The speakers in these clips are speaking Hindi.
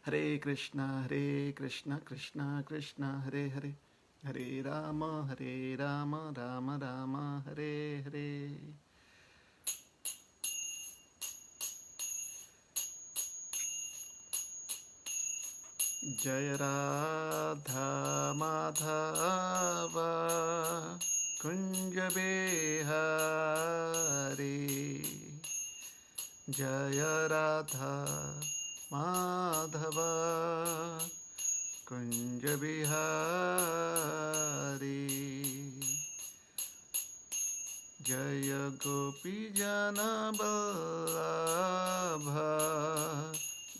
Hare Krishna Krishna Krishna Hare Hare Hare Rama Rama Rama Hare Hare. Jaya Radha Madhava Kunja Bihari Jaya Radha Madhava Kunja Bihari Jaya Gopi Jana Vallabha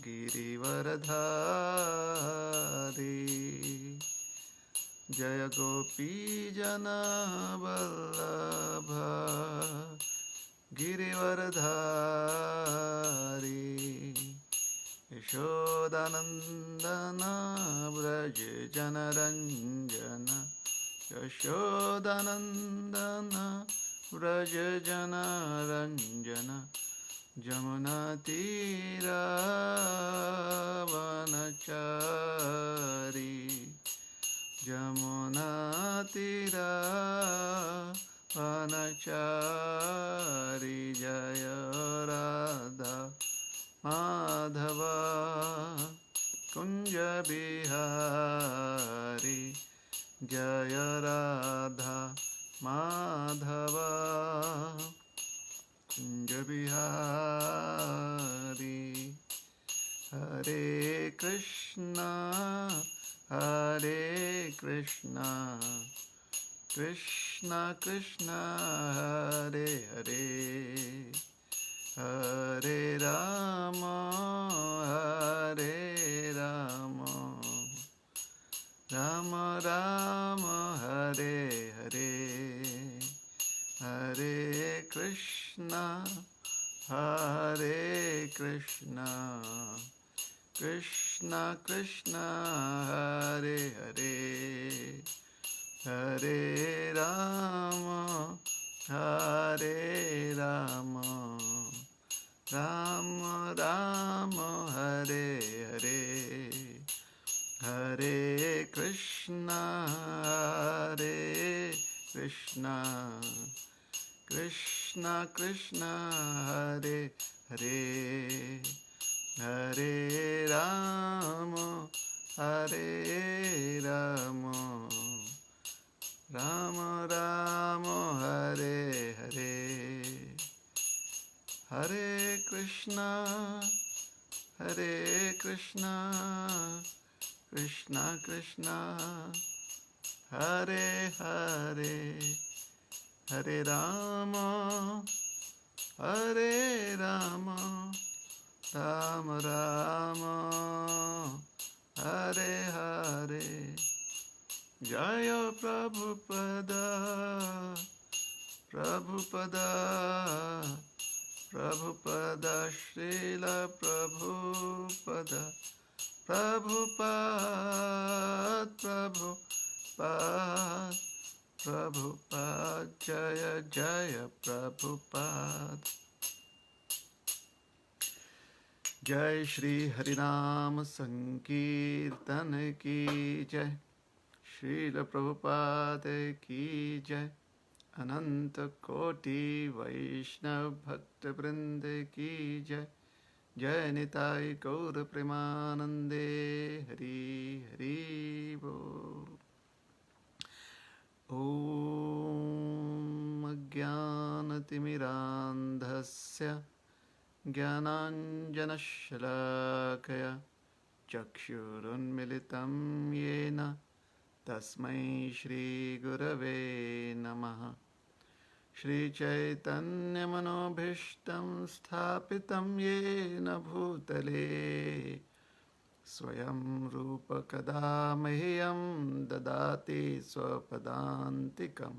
Girivaradhari Jaya Gopi Jana Vallabha Girivaradhari Yashodanandana Vraj Janaranjana Yashodanandana Vraj Janaranjana Jamuna Tira Vanachari Jamuna Tira Vanachari Jaya Radha Madhava Kunja Bihari Jaya Radha Madhava Kunja Bihari Hare Krishna Krishna Krishna Hare Hare Hare Rama Rama Rama Hare Hare Hare Krishna Krishna Krishna Hare Hare Hare Rama Rama Rama Hare Hare Hare Krishna Krishna Krishna Hare Hare Hare Rama Rama Rama Hare Hare Hare Krishna Krishna Krishna Hare Hare Hare Rama Rama Rama Hare Hare Jaya Prabhupada Srila Prabhupada Jaya Jaya Prabhupada Jai Shri Harinam Sankirtan Ki Jai Srila Prabhupada Ki Jai Ananta Koti Vaishnav Bhakta Vrinda Ki Jai Jai Nitai Gaura Premanande Hari Hari Bol Om Ajnanatimirandhasya Jnananjanashalakaya Chakshurunmilitam Yena Tasmai Shri Gurave Namaha Shri Chaitanya Manobhishtam Sthapitam Yena Bhutale Swayam Rupa Kada Mahyam Dadati Swapadantikam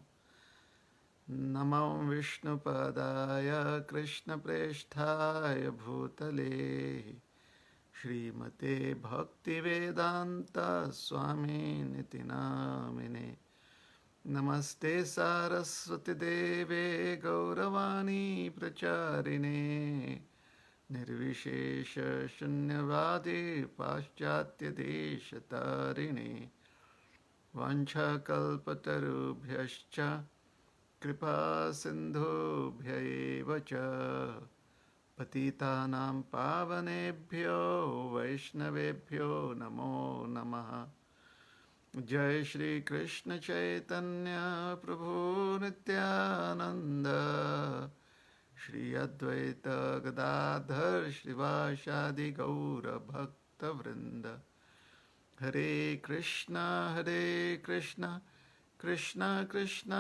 Namam Vishnu Padaya Krishna Presthaya Bhutale Shrimate Bhakti Vedanta Swami Niti Namine Namaste Saraswati Deve Gauravani Pracharine निर्विशेष शून्यवादी पाश्चात्यदेशतारिणे वाञ्छाकल्पतरुभ्यश्च कृपा सिन्धुभ्य एव च पतितानां पावनेभ्यो वैष्णवेभ्यो नमो नमः। जय श्री कृष्ण चैतन्य प्रभु नित्यानंद, श्री अद्वैत गदाधर श्रीवासादि गौर भक्त वृंद। हरे कृष्णा कृष्ण कृष्ण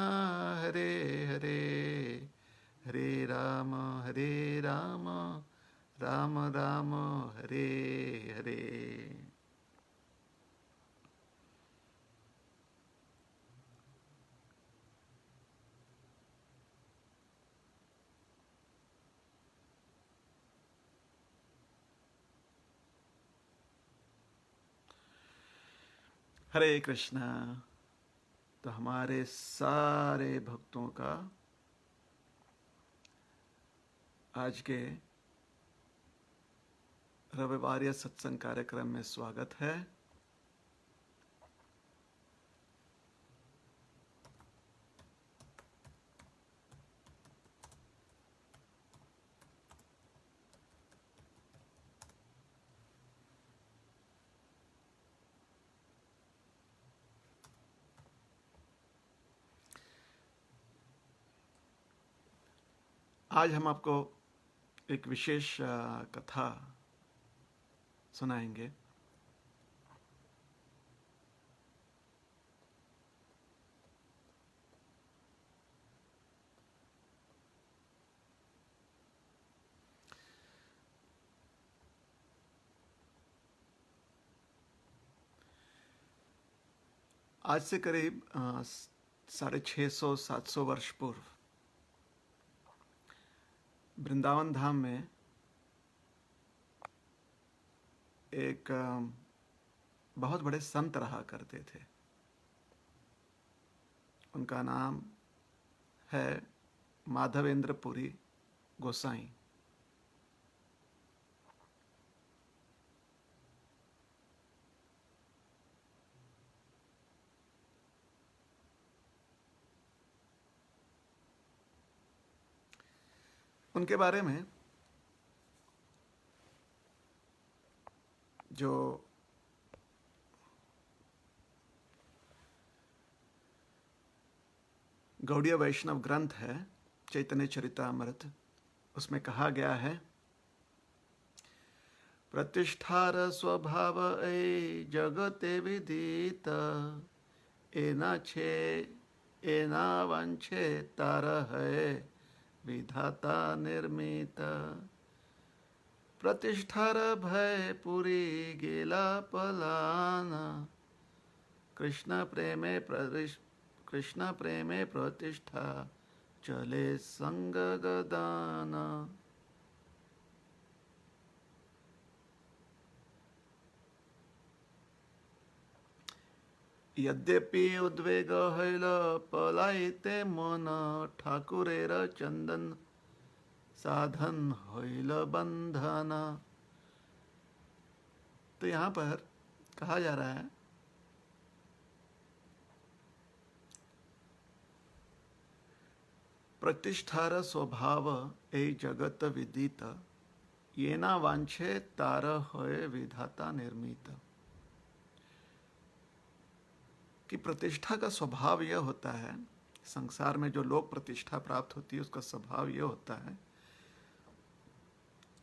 हरे हरे, हरे राम राम राम हरे हरे। हरे कृष्णा। तो हमारे सारे भक्तों का आज के रविवार सत्संग कार्यक्रम में स्वागत है। आज हम आपको एक विशेष कथा सुनाएंगे। आज से करीब 650-700 वर्ष पूर्व वृंदावन धाम में एक बहुत बड़े संत रहा करते थे। उनका नाम है माधवेंद्र पुरी गोसाई। उनके बारे में जो गौड़ीय वैष्णव ग्रंथ है चैतन्य चरितामृत, उसमें कहा गया है, प्रतिष्ठार स्वभाव ए जगते विदित, एना छे एना वंशे तार है विधाता निर्मित। प्रतिष्ठार भय पुरी गेला पलाना, कृष्ण प्रेमे प्रतिष्ठा चले संग गदाना। यद्यपि उद्वेग हईल पलायते मन, ठाकुरेर चंदन साधन होइल बंधना। तो यहां पर कहा जा रहा है प्रतिष्ठार स्वभाव ए जगत विदित, येना वांछे तार होए विधाता निर्मित। कि प्रतिष्ठा का स्वभाव यह होता है, संसार में जो लोग प्रतिष्ठा प्राप्त होती है उसका स्वभाव यह होता है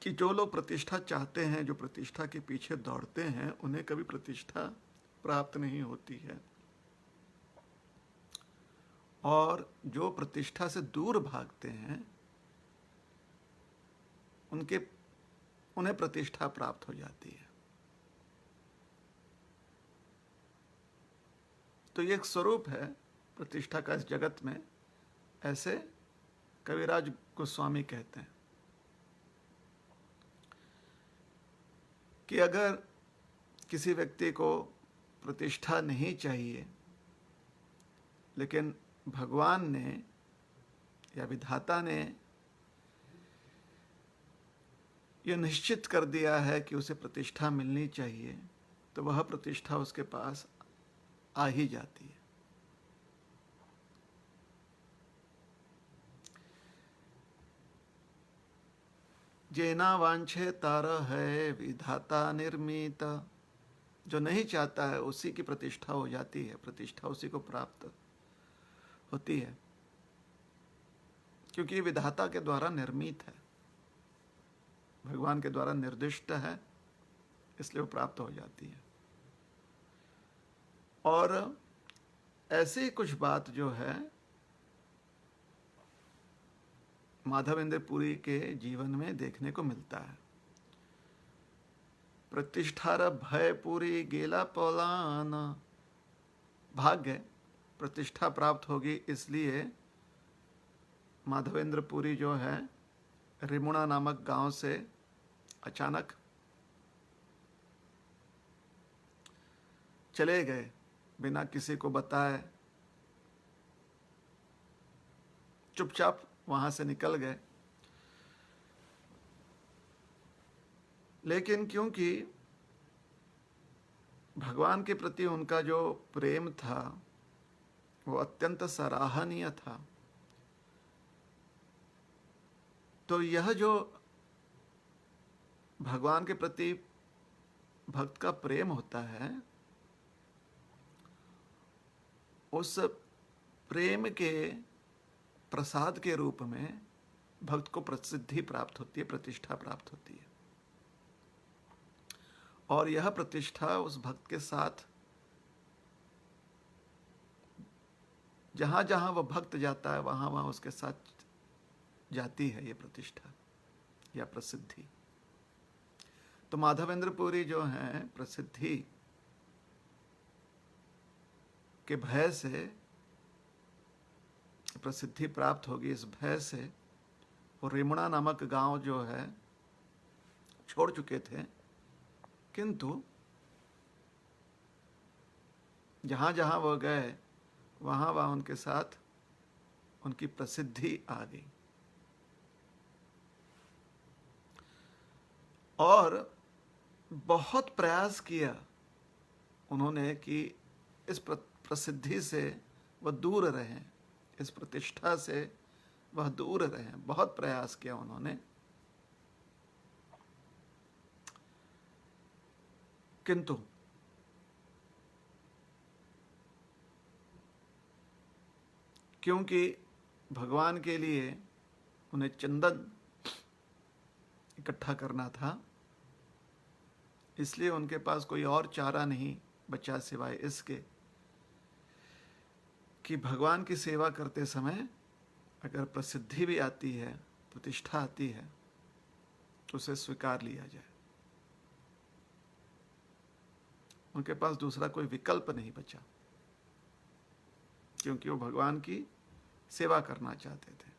कि जो लोग प्रतिष्ठा चाहते हैं, जो प्रतिष्ठा के पीछे दौड़ते हैं, उन्हें कभी प्रतिष्ठा प्राप्त नहीं होती है, और जो प्रतिष्ठा से दूर भागते हैं उन्हें प्रतिष्ठा प्राप्त हो जाती है। तो ये एक स्वरूप है प्रतिष्ठा का इस जगत में, ऐसे कविराज गोस्वामी कहते हैं कि अगर किसी व्यक्ति को प्रतिष्ठा नहीं चाहिए, लेकिन भगवान ने या विधाता ने ये निश्चित कर दिया है कि उसे प्रतिष्ठा मिलनी चाहिए, तो वह प्रतिष्ठा उसके पास आ ही जाती है। जेना वांछे तार है विधाता निर्मित, जो नहीं चाहता है उसी की प्रतिष्ठा हो जाती है, प्रतिष्ठा उसी को प्राप्त होती है, क्योंकि विधाता के द्वारा निर्मित है, भगवान के द्वारा निर्दिष्ट है, इसलिए वो प्राप्त हो जाती है। और ऐसी कुछ बात जो है माधवेंद्र पुरी के जीवन में देखने को मिलता है। प्रतिष्ठार भय पूरी गेला पौलान, भाग्य प्रतिष्ठा प्राप्त होगी, इसलिए माधवेंद्र पुरी जो है रिमुणा नामक गांव से अचानक चले गए, बिना किसी को बताए चुपचाप वहां से निकल गए। लेकिन क्योंकि भगवान के प्रति उनका जो प्रेम था वो अत्यंत सराहनीय था, तो यह जो भगवान के प्रति भक्त का प्रेम होता है, उस प्रेम के प्रसाद के रूप में भक्त को प्रसिद्धि प्राप्त होती है, प्रतिष्ठा प्राप्त होती है। और यह प्रतिष्ठा उस भक्त के साथ जहां जहां वह भक्त जाता है वहां वहां उसके साथ जाती है ये प्रतिष्ठा या प्रसिद्धि। तो माधवेंद्र पुरी जो हैं प्रसिद्धि के भय से, प्रसिद्धि प्राप्त होगी इस भय से, और रिमुणा नामक गांव जो है छोड़ चुके थे, किंतु जहां जहां वह गए वहां वहां उनके साथ उनकी प्रसिद्धि आ गई। और बहुत प्रयास किया उन्होंने कि इस प्रसिद्धि से वह दूर रहें, इस प्रतिष्ठा से वह दूर रहें, बहुत प्रयास किया उन्होंने, किंतु क्योंकि भगवान के लिए उन्हें चंदन इकट्ठा करना था, इसलिए उनके पास कोई और चारा नहीं बचा सिवाय इसके कि भगवान की सेवा करते समय अगर प्रसिद्धि भी आती है, प्रतिष्ठा आती है, तो उसे स्वीकार लिया जाए। उनके पास दूसरा कोई विकल्प नहीं बचा, क्योंकि वो भगवान की सेवा करना चाहते थे।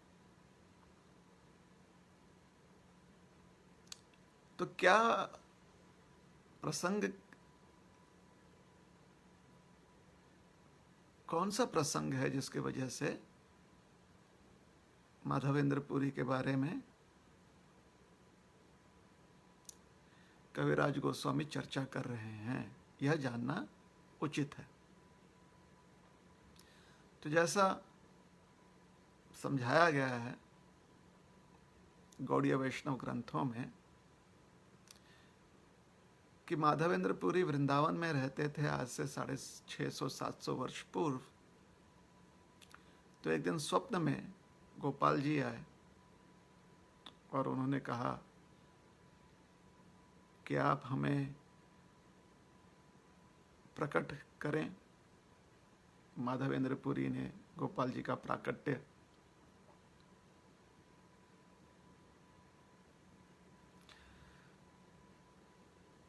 तो क्या प्रसंग, कौन सा प्रसंग है जिसके वजह से माधवेंद्र पुरी के बारे में कविराज गोस्वामी चर्चा कर रहे हैं, यह जानना उचित है। तो जैसा समझाया गया है गौड़ीय वैष्णव ग्रंथों में कि माधवेंद्र पुरी वृंदावन में रहते थे आज से 650-700 वर्ष पूर्व। तो एक दिन स्वप्न में गोपाल जी आए और उन्होंने कहा कि आप हमें प्रकट करें। माधवेंद्र पुरी ने गोपाल जी का प्राकट्य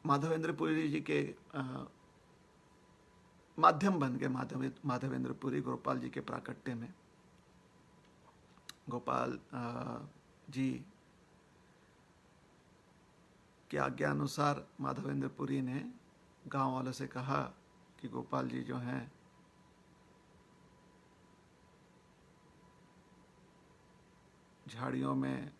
माधवेंद्र पुरी जी के माध्यम बन गए। माधवेंद्र पुरी गोपाल जी के प्राकट्य में गोपाल जी की आज्ञा अनुसार माधवेंद्र पुरी ने गांव वालों से कहा कि गोपाल जी जो हैं झाड़ियों में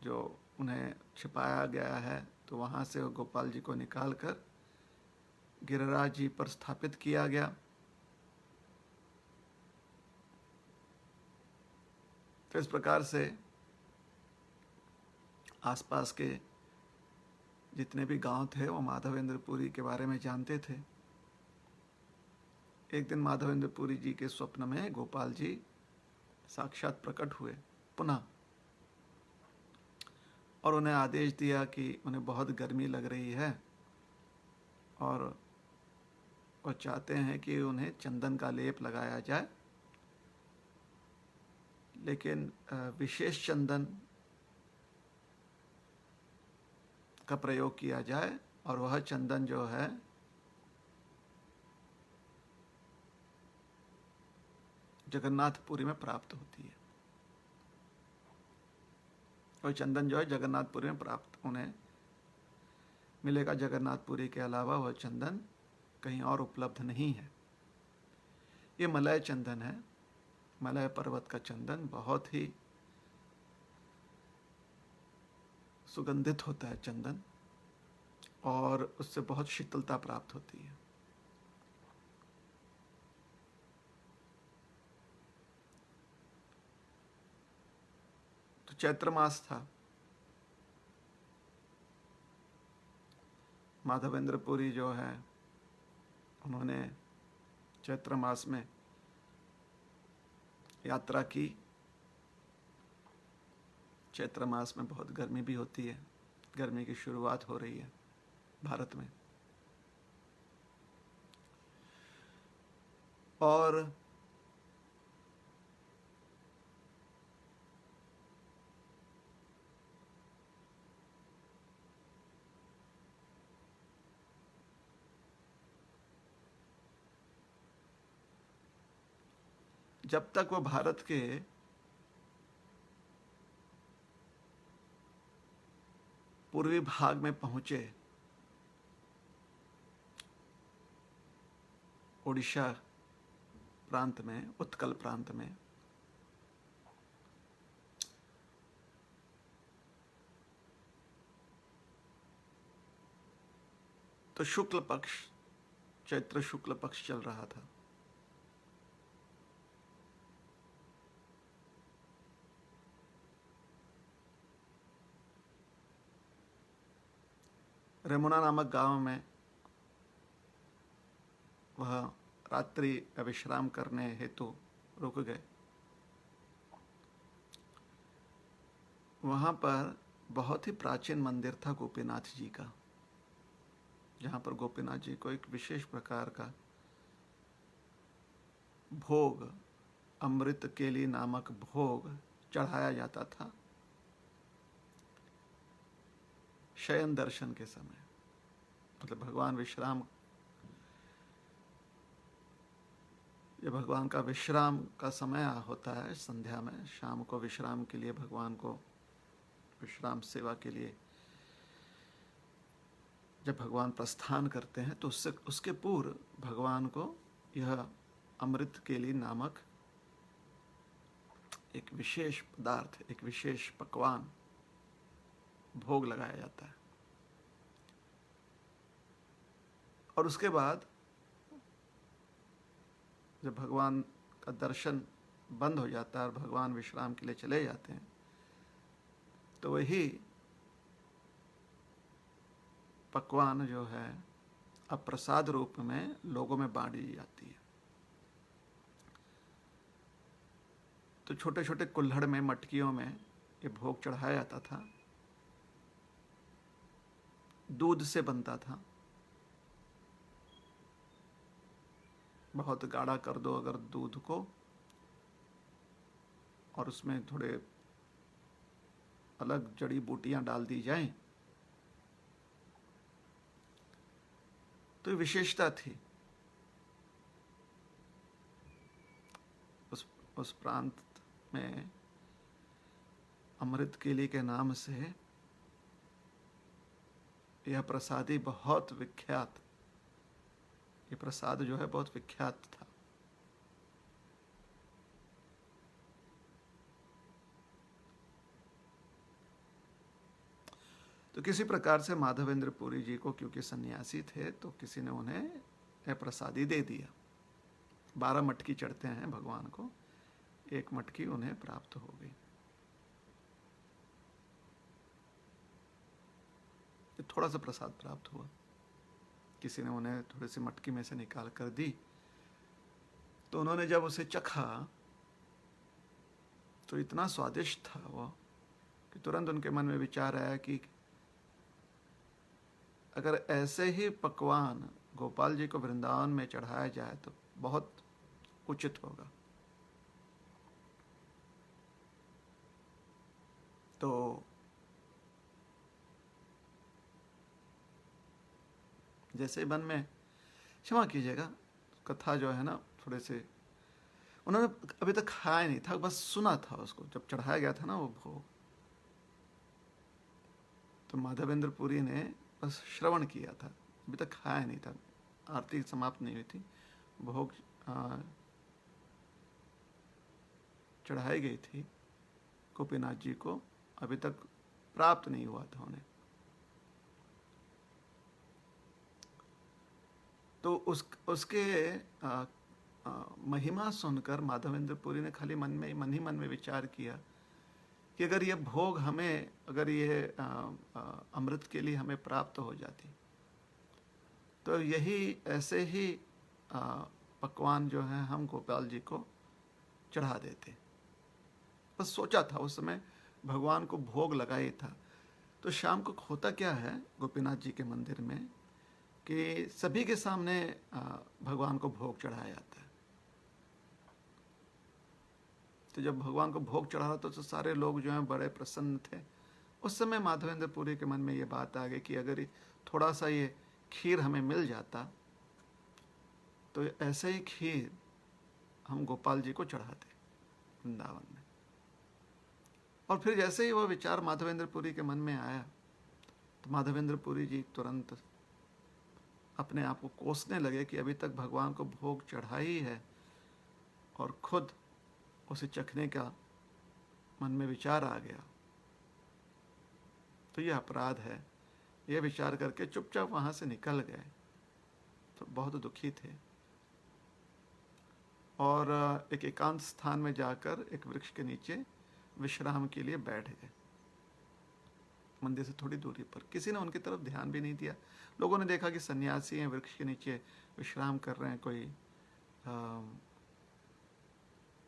जो उन्हें छिपाया गया है, तो वहाँ से गोपाल जी को निकालकर गिरिराज जी पर स्थापित किया गया। तो इस प्रकार से आसपास के जितने भी गांव थे वो माधवेंद्रपुरी के बारे में जानते थे। एक दिन माधवेंद्रपुरी जी के स्वप्न में गोपाल जी साक्षात प्रकट हुए पुनः, और उन्हें आदेश दिया कि उन्हें बहुत गर्मी लग रही है और वो चाहते हैं कि उन्हें चंदन का लेप लगाया जाए, लेकिन विशेष चंदन का प्रयोग किया जाए, और वह चंदन जो है जगन्नाथपुरी में प्राप्त होती है। वह चंदन जो है जगन्नाथपुरी में प्राप्त उन्हें मिलेगा। जगन्नाथपुरी के अलावा वह चंदन कहीं और उपलब्ध नहीं है। ये मलय चंदन है, मलय पर्वत का चंदन बहुत ही सुगंधित होता है चंदन, और उससे बहुत शीतलता प्राप्त होती है। तो चैत्र मास था, माधवेंद्रपुरी जो है उन्होंने चैत्र मास में यात्रा की। चैत्र मास में बहुत गर्मी भी होती है, गर्मी की शुरुआत हो रही है भारत में। और जब तक वो भारत के पूर्वी भाग में पहुंचे, ओडिशा प्रांत में, उत्कल प्रांत में, तो शुक्ल पक्ष, चैत्र शुक्ल पक्ष चल रहा था। रेमुना नामक गांव में वह रात्रि विश्राम करने हेतु रुक गए। वहां पर बहुत ही प्राचीन मंदिर था गोपीनाथ जी का, जहां पर गोपीनाथ जी को एक विशेष प्रकार का भोग, अमृत केली नामक भोग चढ़ाया जाता था शयन दर्शन के समय। मतलब भगवान विश्राम, ये भगवान का विश्राम का समय होता है संध्या में, शाम को विश्राम के लिए, भगवान को विश्राम सेवा के लिए जब भगवान प्रस्थान करते हैं, तो उसके पूर्व भगवान को यह अमृत केली नामक एक विशेष पदार्थ, एक विशेष पकवान भोग लगाया जाता है। और उसके बाद जब भगवान का दर्शन बंद हो जाता है और भगवान विश्राम के लिए चले जाते हैं, तो वही पकवान जो है अब प्रसाद रूप में लोगों में बांटी जाती है। तो छोटे छोटे कुल्हड़ में, मटकियों में ये भोग चढ़ाया जाता था। दूध से बनता था। बहुत गाढ़ा कर दो अगर दूध को, और उसमें थोड़े अलग जड़ी बूटियां डाल दी जाएं, तो ये विशेषता थी उस प्रांत में। अमृत केली के नाम से यह प्रसादी बहुत विख्यात, ये प्रसाद जो है बहुत विख्यात था। किसी प्रकार से माधवेंद्र पुरी जी को, क्योंकि सन्यासी थे, तो किसी ने उन्हें प्रसादी दे दिया। 12 मटकी चढ़ते हैं भगवान को, 1 मटकी उन्हें प्राप्त हो गई। थोड़ा सा प्रसाद प्राप्त हुआ, किसी ने उन्हें थोड़ी सी मटकी में से निकाल कर दी। तो उन्होंने जब उसे चखा तो इतना स्वादिष्ट था वो कि तुरंत उनके मन में विचार आया कि अगर ऐसे ही पकवान गोपाल जी को वृंदावन में चढ़ाया जाए तो बहुत उचित होगा। तो जैसे मन में, क्षमा कीजिएगा, कथा जो है ना थोड़े से, उन्होंने अभी तक खाया नहीं था, बस सुना था उसको जब चढ़ाया गया था ना वो भोग। तो माधवेंद्र पुरी ने बस श्रवण किया था, अभी तक खाया नहीं था, आरती समाप्त नहीं हुई थी, भोग चढ़ाई गई थी गोपीनाथ जी को, अभी तक प्राप्त नहीं हुआ था उन्हें। तो उसके महिमा सुनकर माधवेंद्र पुरी ने खाली मन ही मन में विचार किया कि अगर ये भोग हमें, अगर ये अमृत के लिए हमें प्राप्त हो जाती तो यही ऐसे ही पकवान जो है हम गोपाल जी को चढ़ा देते। बस सोचा था, उस समय भगवान को भोग लगा ही था। तो शाम को होता क्या है गोपीनाथ जी के मंदिर में कि सभी के सामने भगवान को भोग चढ़ाया जाता है। तो जब भगवान को भोग चढ़ा रहा तो सारे लोग जो हैं बड़े प्रसन्न थे। उस समय माधवेंद्र पुरी के मन में ये बात आ गई कि अगर थोड़ा सा ये खीर हमें मिल जाता तो ऐसे ही खीर हम गोपाल जी को चढ़ाते वृंदावन में। और फिर जैसे ही वो विचार माधवेंद्र पुरी के मन में आया तो माधवेंद्र पुरी जी तुरंत अपने आप को कोसने लगे कि अभी तक भगवान को भोग चढ़ा ही है और खुद उसे चखने का मन में विचार आ गया, तो यह अपराध है। यह विचार करके चुपचाप वहां से निकल गए। तो बहुत दुखी थे और एक एकांत स्थान में जाकर एक वृक्ष के नीचे विश्राम के लिए बैठ गए, मंदिर से थोड़ी दूरी पर। किसी ने उनकी तरफ ध्यान भी नहीं दिया। लोगों ने देखा कि सन्यासी हैं, वृक्ष के नीचे विश्राम कर रहे हैं, कोई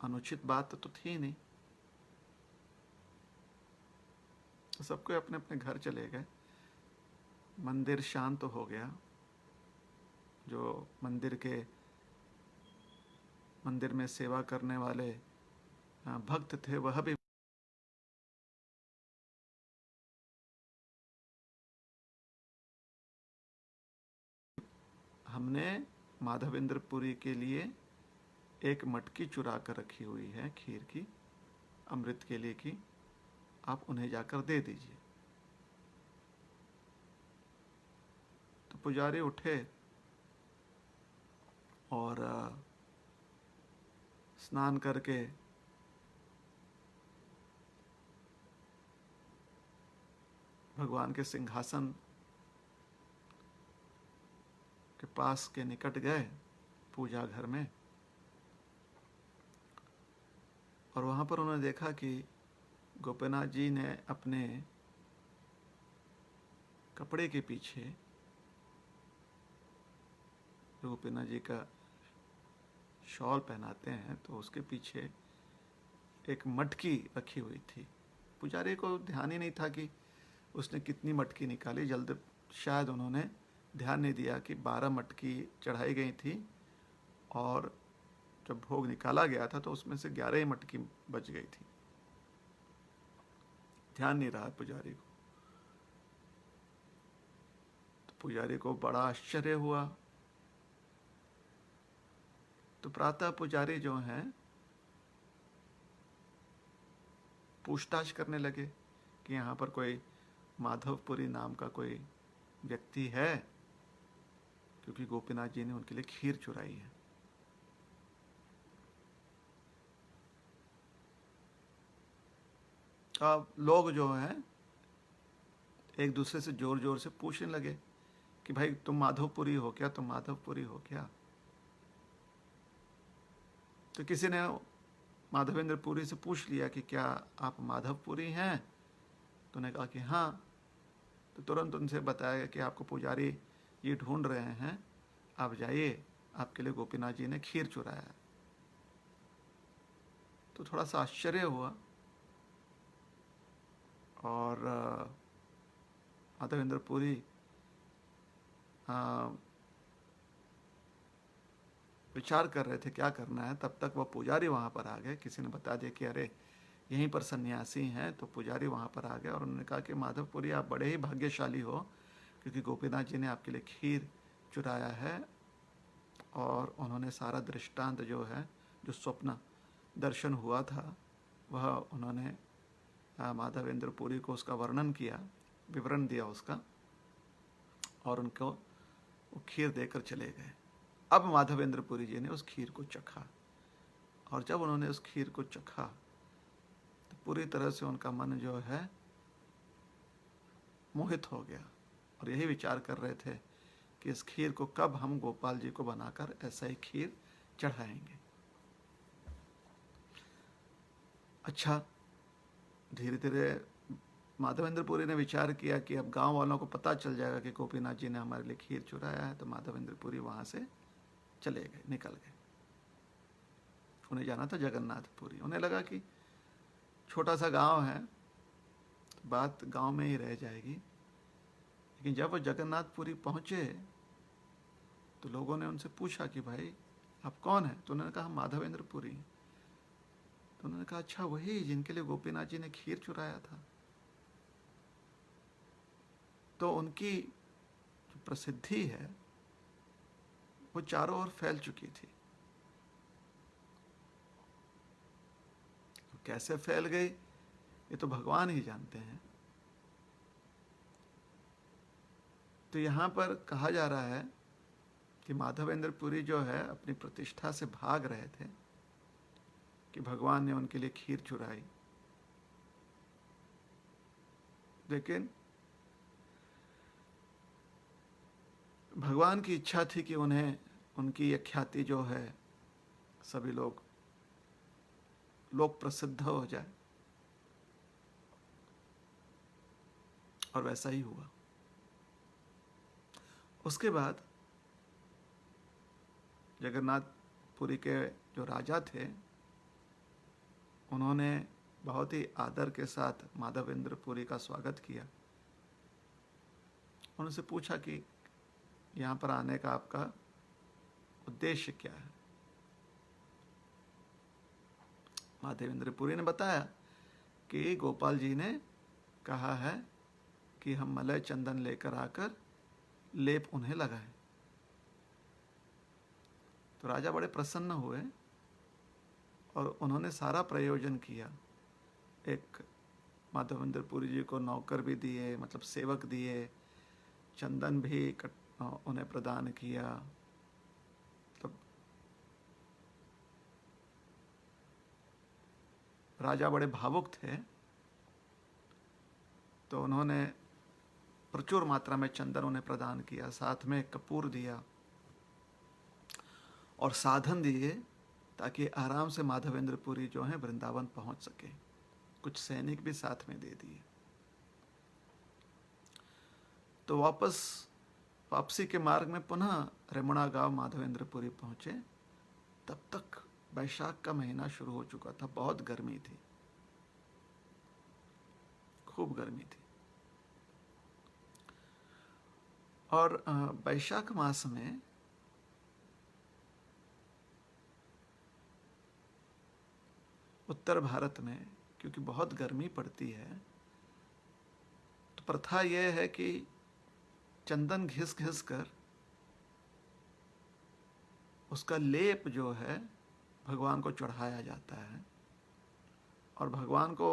अनुचित बात तो थी नहीं। तो सबको अपने अपने घर चले गए। मंदिर शांत हो गया। जो मंदिर में सेवा करने वाले भक्त थे वह भी हमने माधवेंद्र पुरी के लिए एक मटकी चुरा कर रखी हुई है खीर की, अमृत के लिए की, आप उन्हें जाकर दे दीजिए। तो पुजारी उठे और स्नान करके भगवान के सिंहासन के पास के निकट गए पूजा घर में, और वहां पर उन्होंने देखा कि गोपीनाथ जी ने अपने कपड़े के पीछे, गोपीनाथ जी का शॉल पहनाते हैं तो उसके पीछे एक मटकी रखी हुई थी। पुजारी को ध्यान ही नहीं था कि उसने कितनी मटकी निकाली। जल्द शायद उन्होंने ध्यान नहीं दिया कि 12 मटकी चढ़ाई गई थी और जब भोग निकाला गया था तो उसमें से 11 ही मटकी बच गई थी। ध्यान नहीं रहा पुजारी को। तो पुजारी को बड़ा आश्चर्य हुआ। तो प्रातः पुजारी जो हैं पूछताछ करने लगे कि यहाँ पर कोई माधवपुरी नाम का कोई व्यक्ति है, क्योंकि गोपीनाथ जी ने उनके लिए खीर चुराई है। अब लोग जो हैं एक दूसरे से जोर जोर से पूछने लगे कि भाई तुम माधवपुरी हो क्या, तुम माधवपुरी हो क्या। तो किसी ने माधवेंद्र पुरी से पूछ लिया कि क्या आप माधवपुरी हैं। तो उन्होंने कहा कि हाँ। तो तुरंत उनसे बताया गया कि आपको पुजारी ये ढूंढ रहे हैं, आप जाइए, आपके लिए गोपीनाथ जी ने खीर चुराया है। तो थोड़ा सा आश्चर्य हुआ और माधवेंद्र पुरी विचार कर रहे थे क्या करना है। तब तक वह पुजारी वहाँ पर आ गए। किसी ने बता दिया कि अरे यहीं पर सन्यासी हैं। तो पुजारी वहाँ पर आ गए और उन्होंने कहा कि माधवपुरी आप बड़े ही भाग्यशाली हो, क्योंकि गोपीनाथ जी ने आपके लिए खीर चुराया है। और उन्होंने सारा दृष्टांत जो है, जो स्वप्न दर्शन हुआ था, वह उन्होंने माधवेंद्र पुरी को उसका वर्णन किया, विवरण दिया उसका, और उनको वो खीर देकर चले गए। अब माधवेंद्र पुरी जी ने उस खीर को चखा, और जब उन्होंने उस खीर को चखा तो पूरी तरह से उनका मन जो है मोहित हो गया, और यही विचार कर रहे थे कि इस खीर को कब हम गोपाल जी को बनाकर ऐसा ही खीर चढ़ाएंगे। अच्छा, धीरे धीरे माधवेंद्र पुरी ने विचार किया कि अब गांव वालों को पता चल जाएगा कि गोपीनाथ जी ने हमारे लिए खीर चुराया है। तो माधवेंद्र पुरी वहां से चले गए, निकल गए। उन्हें जाना था जगन्नाथपुरी। उन्हें लगा कि छोटा सा गांव है, बात गांव में ही रह जाएगी। लेकिन जब वो जगन्नाथपुरी पहुंचे तो लोगों ने उनसे पूछा कि भाई आप कौन हैं। तो उन्होंने कहा माधवेंद्र पुरी। तो उन्होंने कहा अच्छा वही जिनके लिए गोपीनाथ जी ने खीर चुराया था। तो उनकी जो प्रसिद्धि है वो चारों ओर फैल चुकी थी। तो कैसे फैल गई ये तो भगवान ही जानते हैं। तो यहाँ पर कहा जा रहा है कि माधवेंद्र पुरी जो है अपनी प्रतिष्ठा से भाग रहे थे कि भगवान ने उनके लिए खीर चुराई। लेकिन भगवान की इच्छा थी कि उन्हें उनकी यह ख्याति जो है सभी लोग प्रसिद्ध हो जाए, और वैसा ही हुआ। उसके बाद जगन्नाथपुरी के जो राजा थे उन्होंने बहुत ही आदर के साथ माधवेंद्र पुरी का स्वागत किया। उनसे पूछा कि यहाँ पर आने का आपका उद्देश्य क्या है। माधवेंद्र पुरी ने बताया कि गोपाल जी ने कहा है कि हम मलय चंदन लेकर आकर लेप उन्हें लगाए। तो राजा बड़े प्रसन्न हुए और उन्होंने सारा प्रयोजन किया। एक माधवेंद्र पुरी जी को नौकर भी दिए, मतलब सेवक दिए, चंदन भी उन्हें प्रदान किया। तब राजा बड़े भावुक थे, तो उन्होंने प्रचुर मात्रा में चंदन उन्हें प्रदान किया, साथ में कपूर दिया और साधन दिए ताकि आराम से माधवेंद्र पुरी जो है वृंदावन पहुंच सके। कुछ सैनिक भी साथ में दे दिए। तो वापसी के मार्ग में पुनः रेमुणा गांव माधवेंद्र पुरी पहुंचे। तब तक वैशाख का महीना शुरू हो चुका था। बहुत गर्मी थी, खूब गर्मी थी। और वैशाख मास में उत्तर भारत में क्योंकि बहुत गर्मी पड़ती है, तो प्रथा यह है कि चंदन घिस घिस कर उसका लेप जो है भगवान को चढ़ाया जाता है। और भगवान को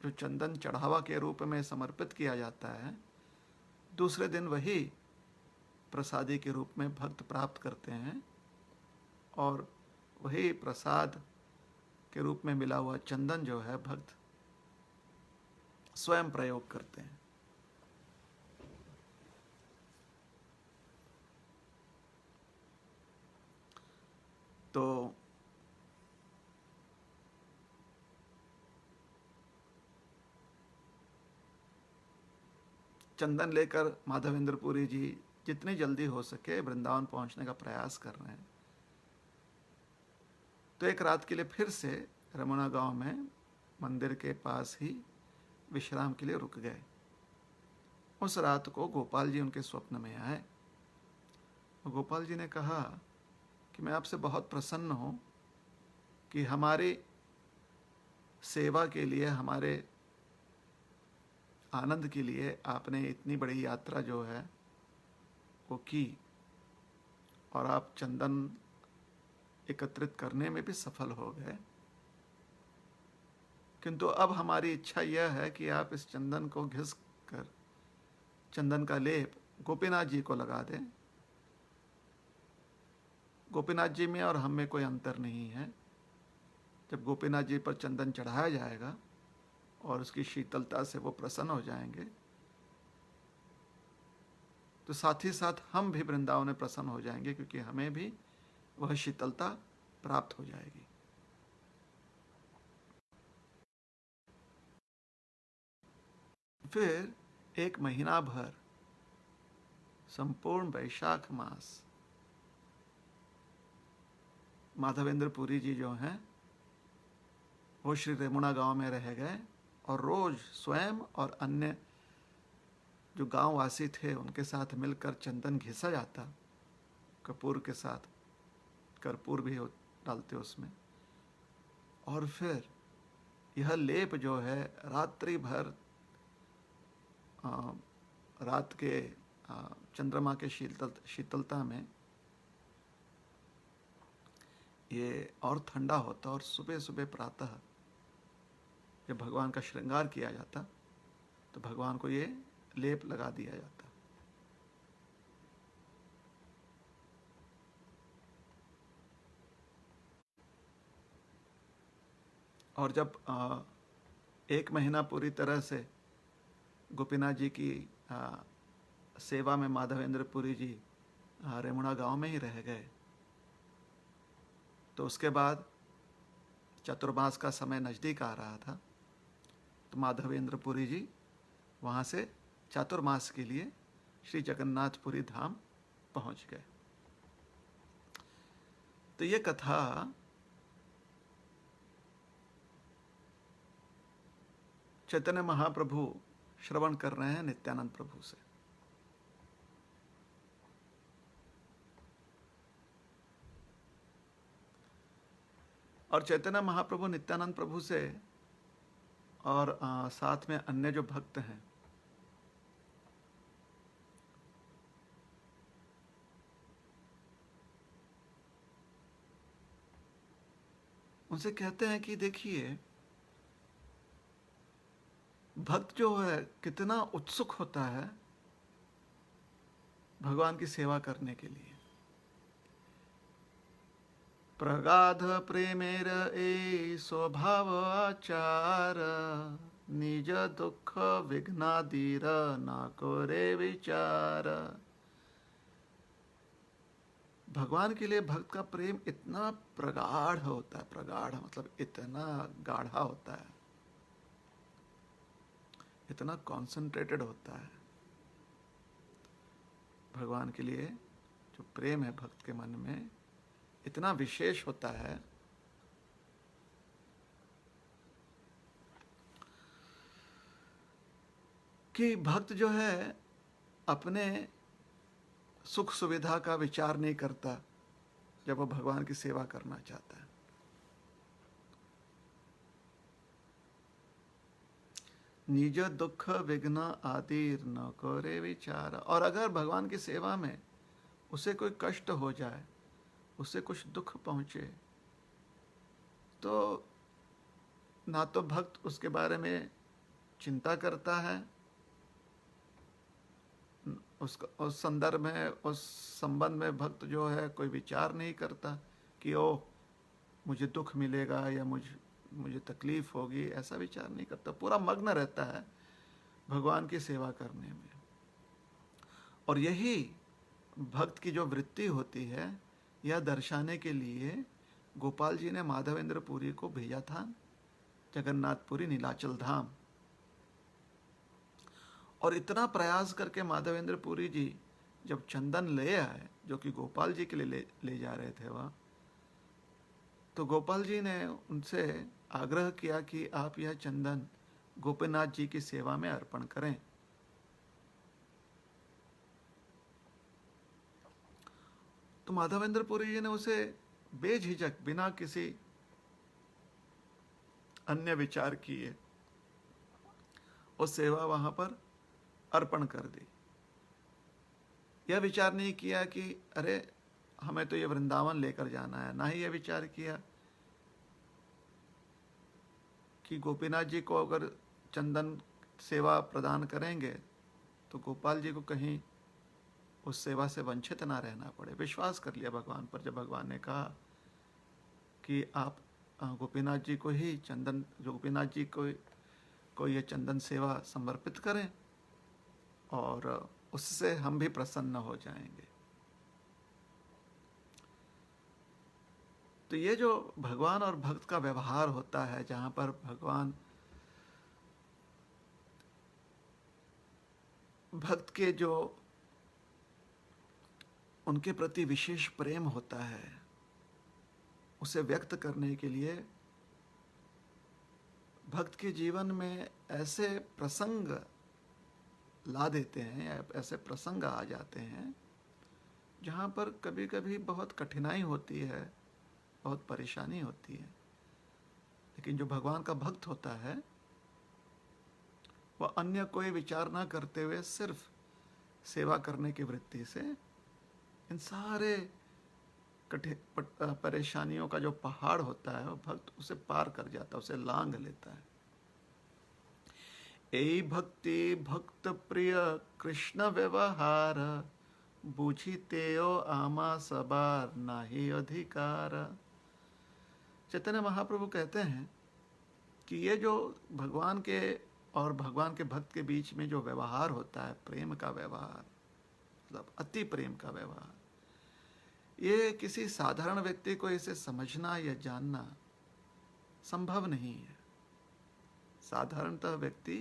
जो चंदन चढ़ावा के रूप में समर्पित किया जाता है, दूसरे दिन वही प्रसादी के रूप में भक्त प्राप्त करते हैं, और वही प्रसाद के रूप में मिला हुआ चंदन जो है भक्त स्वयं प्रयोग करते हैं। तो चंदन लेकर माधवेंद्र पुरी जी जितनी जल्दी हो सके वृंदावन पहुंचने का प्रयास कर रहे हैं। तो एक रात के लिए फिर से रमुना गांव में मंदिर के पास ही विश्राम के लिए रुक गए। उस रात को गोपाल जी उनके स्वप्न में आए। गोपाल जी ने कहा कि मैं आपसे बहुत प्रसन्न हूँ कि हमारी सेवा के लिए, हमारे आनंद के लिए आपने इतनी बड़ी यात्रा जो है वो की, और आप चंदन एकत्रित करने में भी सफल हो गए। किंतु अब हमारी इच्छा यह है कि आप इस चंदन को घिस कर चंदन का लेप गोपीनाथ जी को लगा दें। गोपीनाथ जी में और हम में कोई अंतर नहीं है। जब गोपीनाथ जी पर चंदन चढ़ाया जाएगा और उसकी शीतलता से वो प्रसन्न हो जाएंगे, तो साथ ही साथ हम भी वृंदावन में प्रसन्न हो जाएंगे, क्योंकि हमें भी वह शीतलता प्राप्त हो जाएगी। फिर एक महीना भर, संपूर्ण वैशाख मास, माधवेंद्र पुरी जी जो हैं वो श्री रेमुणा गांव में रह गए, और रोज स्वयं और अन्य जो गांव वासी थे उनके साथ मिलकर चंदन घिसा जाता, कपूर के साथ, कर्पूर भी डालते उसमें, और फिर यह लेप जो है रात्रि भर रात के चंद्रमा के शीतलता में ये और ठंडा होता, और सुबह सुबह प्रातः जब भगवान का श्रृंगार किया जाता तो भगवान को ये लेप लगा दिया जाता। और जब एक महीना पूरी तरह से गोपीनाथ जी की सेवा में माधवेंद्र पुरी जी रेमुणा गांव में ही रह गए, तो उसके बाद चतुर्मास का समय नज़दीक आ रहा था, तो माधवेंद्र पुरी जी वहाँ से चातुर्मास के लिए श्री जगन्नाथपुरी धाम पहुँच गए। तो ये कथा चैतन्य महाप्रभु श्रवण कर रहे हैं नित्यानंद प्रभु से। और चैतन्य महाप्रभु नित्यानंद प्रभु से और साथ में अन्य जो भक्त हैं, उनसे कहते हैं कि देखिए, भक्त जो है कितना उत्सुक होता है भगवान की सेवा करने के लिए। प्रगाध प्रेमेर ए स्वभाव आचार, निज दुख विघ्नादीर ना करे विचार। भगवान के लिए भक्त का प्रेम इतना प्रगाढ़ होता है, प्रगाढ़ मतलब इतना गाढ़ा होता है, इतना कॉन्सेंट्रेटेड होता है। भगवान के लिए जो प्रेम है भक्त के मन में इतना विशेष होता है कि भक्त जो है अपने सुख सुविधा का विचार नहीं करता जब वो भगवान की सेवा करना चाहता है। निज दुख विघ्न आदिर न करे विचार। और अगर भगवान की सेवा में उसे कोई कष्ट हो जाए, उसे कुछ दुख पहुंचे, तो ना तो भक्त उसके बारे में चिंता करता है, उस संदर्भ में, उस संबंध में भक्त जो है कोई विचार नहीं करता कि ओ मुझे दुख मिलेगा या मुझे तकलीफ होगी, ऐसा विचार नहीं करता। पूरा मग्न रहता है भगवान की सेवा करने में। और यही भक्त की जो वृत्ति होती है, यह दर्शाने के लिए गोपाल जी ने माधवेंद्र पुरी को भेजा था जगन्नाथपुरी नीलाचल धाम, और इतना प्रयास करके माधवेंद्र पुरी जी जब चंदन ले आए, जो कि गोपाल जी के लिए ले जा रहे थे वह, तो गोपाल जी ने उनसे आग्रह किया कि आप यह चंदन गोपीनाथ जी की सेवा में अर्पण करें। तो माधवेंद्र पुरी जी ने उसे बेझिझक, बिना किसी अन्य विचार किए, वो सेवा वहां पर अर्पण कर दी। यह विचार नहीं किया कि अरे हमें तो ये वृंदावन लेकर जाना है, ना ही यह विचार किया कि गोपीनाथ जी को अगर चंदन सेवा प्रदान करेंगे तो गोपाल जी को कहीं उस सेवा से वंचित ना रहना पड़े। विश्वास कर लिया भगवान पर, जब भगवान ने कहा कि आप गोपीनाथ जी को ही चंदन, गोपीनाथ जी को ये चंदन सेवा समर्पित करें और उससे हम भी प्रसन्न हो जाएंगे। तो ये जो भगवान और भक्त का व्यवहार होता है, जहां पर भगवान भक्त के जो उनके प्रति विशेष प्रेम होता है, उसे व्यक्त करने के लिए भक्त के जीवन में ऐसे प्रसंग ला देते हैं, या ऐसे प्रसंग आ जाते हैं जहाँ पर कभी कभी बहुत कठिनाई होती है, बहुत परेशानी होती है, लेकिन जो भगवान का भक्त होता है वह अन्य कोई विचार ना करते हुए सिर्फ सेवा करने की वृत्ति से इन सारे परेशानियों का जो पहाड़ होता है, वो भक्त उसे पार कर जाता है, उसे लांघ लेता है। ए भक्ति भक्त प्रिय कृष्ण व्यवहार, बुझितेओ आमा सबार नाही अधिकार। चैतन्य महाप्रभु कहते हैं कि ये जो भगवान के और भगवान के भक्त के बीच में जो व्यवहार होता है, प्रेम का व्यवहार, मतलब अति प्रेम का व्यवहार, ये किसी साधारण व्यक्ति को इसे समझना या जानना संभव नहीं है। साधारणतः व्यक्ति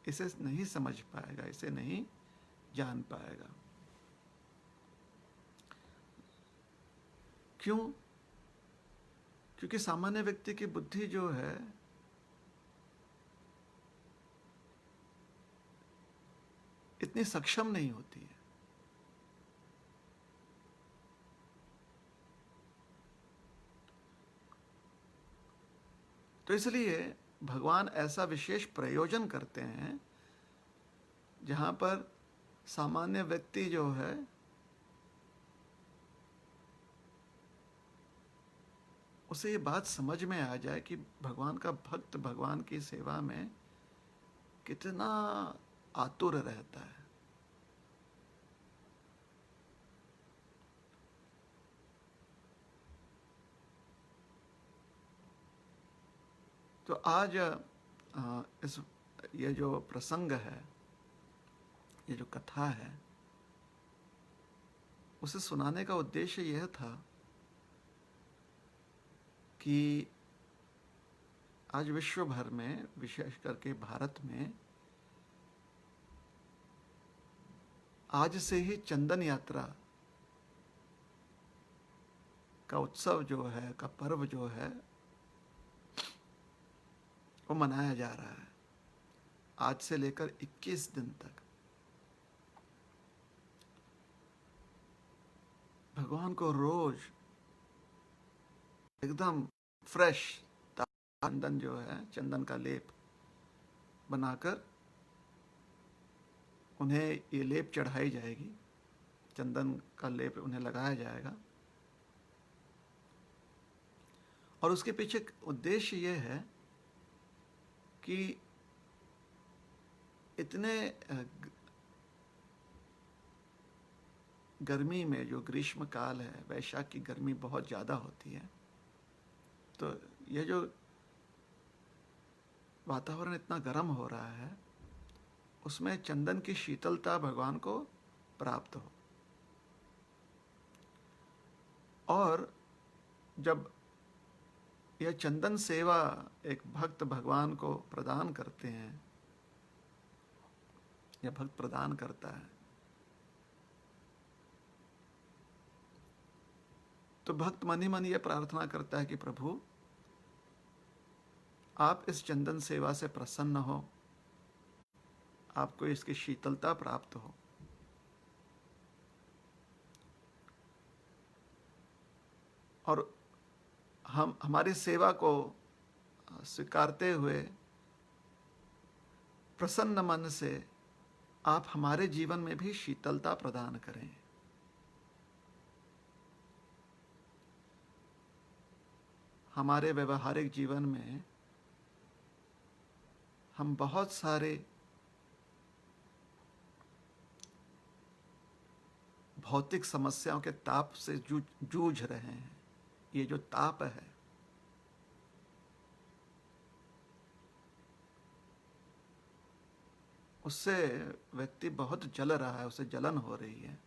इसे नहीं समझ पाएगा, इसे नहीं जान पाएगा। क्यों? क्योंकि सामान्य व्यक्ति की बुद्धि जो है इतनी सक्षम नहीं होती है। तो इसलिए भगवान ऐसा विशेष प्रयोजन करते हैं जहां पर सामान्य व्यक्ति जो है उसे ये बात समझ में आ जाए कि भगवान का भक्त भगवान की सेवा में कितना आतुर रहता है। तो आज ये जो प्रसंग है, ये जो कथा है, उसे सुनाने का उद्देश्य यह था कि आज विश्व भर में, विशेष करके भारत में, आज से ही चंदन यात्रा का उत्सव जो है, का पर्व जो है, वो मनाया जा रहा है। आज से लेकर 21 दिन तक भगवान को रोज एकदम फ्रेश चंदन जो है, चंदन का लेप बनाकर उन्हें ये लेप चढ़ाई जाएगी, चंदन का लेप उन्हें लगाया जाएगा। और उसके पीछे उद्देश्य ये है कि इतने गर्मी में, जो ग्रीष्म काल है, वैशाख की गर्मी बहुत ज़्यादा होती है, तो ये जो वातावरण इतना गर्म हो रहा है, उसमें चंदन की शीतलता भगवान को प्राप्त हो। और जब यह चंदन सेवा एक भक्त भगवान को प्रदान करते हैं, यह भक्त प्रदान करता है। तो भक्त मन ही मन यह प्रार्थना करता है कि प्रभु आप इस चंदन सेवा से प्रसन्न हो, आपको इसकी शीतलता प्राप्त हो। और हम हमारी सेवा को स्वीकारते हुए प्रसन्न मन से आप हमारे जीवन में भी शीतलता प्रदान करें। हमारे व्यवहारिक जीवन में हम बहुत सारे भौतिक समस्याओं के ताप से जूझ रहे हैं। ये जो ताप है, उससे व्यक्ति बहुत जल रहा है, उसे जलन हो रही है।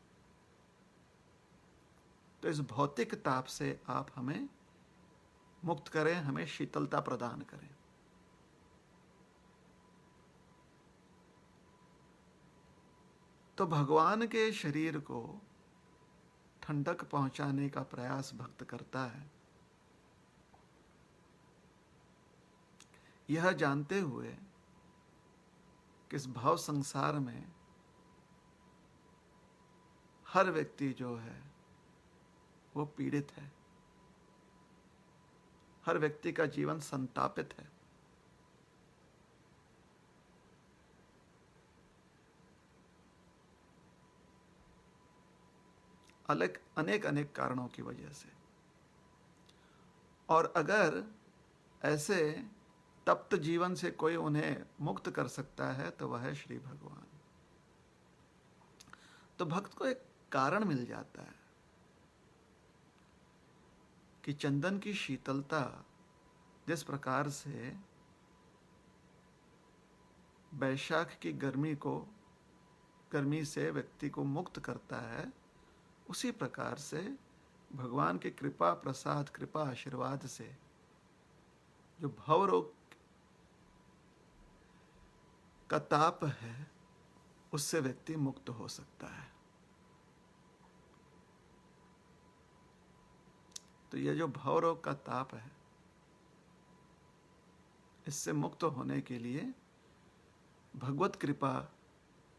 तो इस भौतिक ताप से आप हमें मुक्त करें, हमें शीतलता प्रदान करें। तो भगवान के शरीर को ठंडक पहुंचाने का प्रयास भक्त करता है, यह जानते हुए कि इस भाव संसार में हर व्यक्ति जो है वो पीड़ित है, हर व्यक्ति का जीवन संतापित है। अनेक अनेक कारणों की वजह से। और अगर ऐसे तप्त जीवन से कोई उन्हें मुक्त कर सकता है तो वह है श्री भगवान। तो भक्त को एक कारण मिल जाता है कि चंदन की शीतलता जिस प्रकार से वैशाख की गर्मी से व्यक्ति को मुक्त करता है, उसी प्रकार से भगवान की कृपा प्रसाद, कृपा आशीर्वाद से जो भवरोग का ताप है उससे व्यक्ति मुक्त हो सकता है। तो यह जो भवरोग का ताप है, इससे मुक्त होने के लिए भगवत कृपा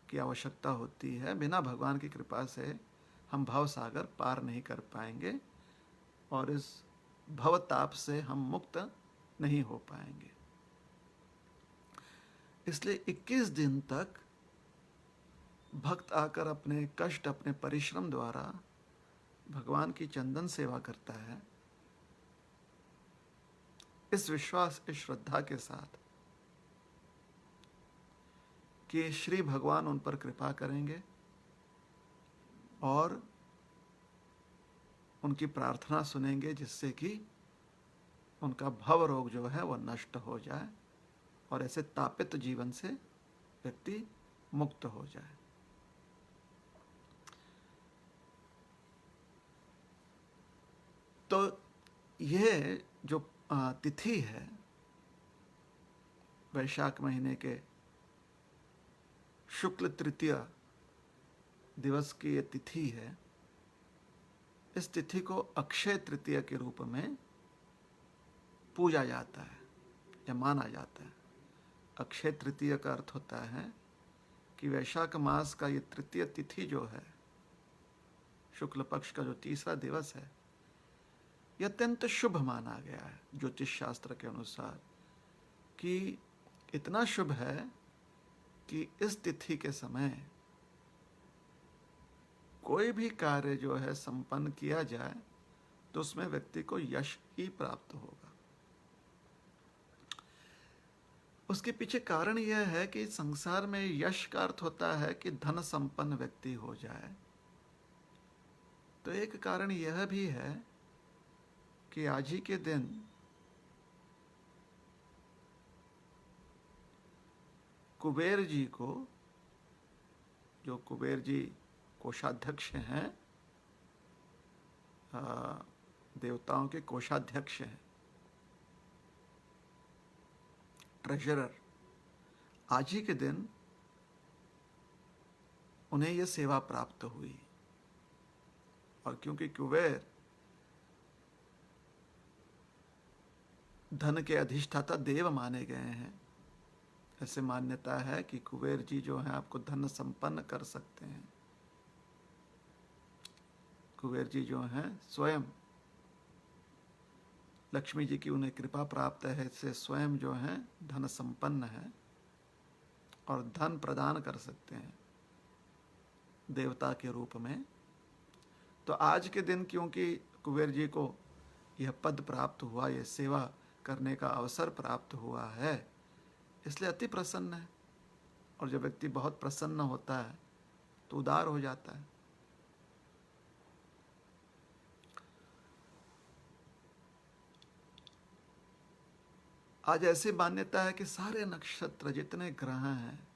की आवश्यकता होती है। बिना भगवान की कृपा से हम भव सागर पार नहीं कर पाएंगे और इस भवताप से हम मुक्त नहीं हो पाएंगे। इसलिए 21 दिन तक भक्त आकर अपने कष्ट, अपने परिश्रम द्वारा भगवान की चंदन सेवा करता है, इस विश्वास, इस श्रद्धा के साथ कि श्री भगवान उन पर कृपा करेंगे और उनकी प्रार्थना सुनेंगे, जिससे कि उनका भव रोग जो है वह नष्ट हो जाए और ऐसे तापित जीवन से व्यक्ति मुक्त हो जाए। तो यह जो तिथि है, वैशाख महीने के शुक्ल तृतीय दिवस की ये तिथि है, इस तिथि को अक्षय तृतीय के रूप में पूजा जाता है या माना जाता है। अक्षय तृतीय का अर्थ होता है कि वैशाख मास का ये तृतीय तिथि जो है, शुक्ल पक्ष का जो तीसरा दिवस है, यह अत्यंत शुभ माना गया है ज्योतिष शास्त्र के अनुसार, कि इतना शुभ है कि इस तिथि के समय कोई भी कार्य जो है संपन्न किया जाए तो उसमें व्यक्ति को यश ही प्राप्त होगा। उसके पीछे कारण यह है कि संसार में यश का अर्थ होता है कि धन संपन्न व्यक्ति हो जाए। तो एक कारण यह भी है कि आज ही के दिन कुबेर जी को, जो कुबेर जी कोषाध्यक्ष हैं, देवताओं के कोषाध्यक्ष हैं, ट्रेजरर, आज ही के दिन उन्हें यह सेवा प्राप्त हुई। और क्योंकि कुबेर धन के अधिष्ठाता देव माने गए हैं, ऐसे मान्यता है कि कुबेर जी जो हैं आपको धन संपन्न कर सकते हैं। कुबेर जी जो हैं स्वयं, लक्ष्मी जी की उन्हें कृपा प्राप्त है, इससे स्वयं जो हैं धन संपन्न है और धन प्रदान कर सकते हैं देवता के रूप में। तो आज के दिन क्योंकि कुबेर जी को यह पद प्राप्त हुआ, यह सेवा करने का अवसर प्राप्त हुआ है, इसलिए अति प्रसन्न है। और जब व्यक्ति बहुत प्रसन्न होता है तो उदार हो जाता है। आज ऐसी मान्यता है कि सारे नक्षत्र, जितने ग्रह हैं,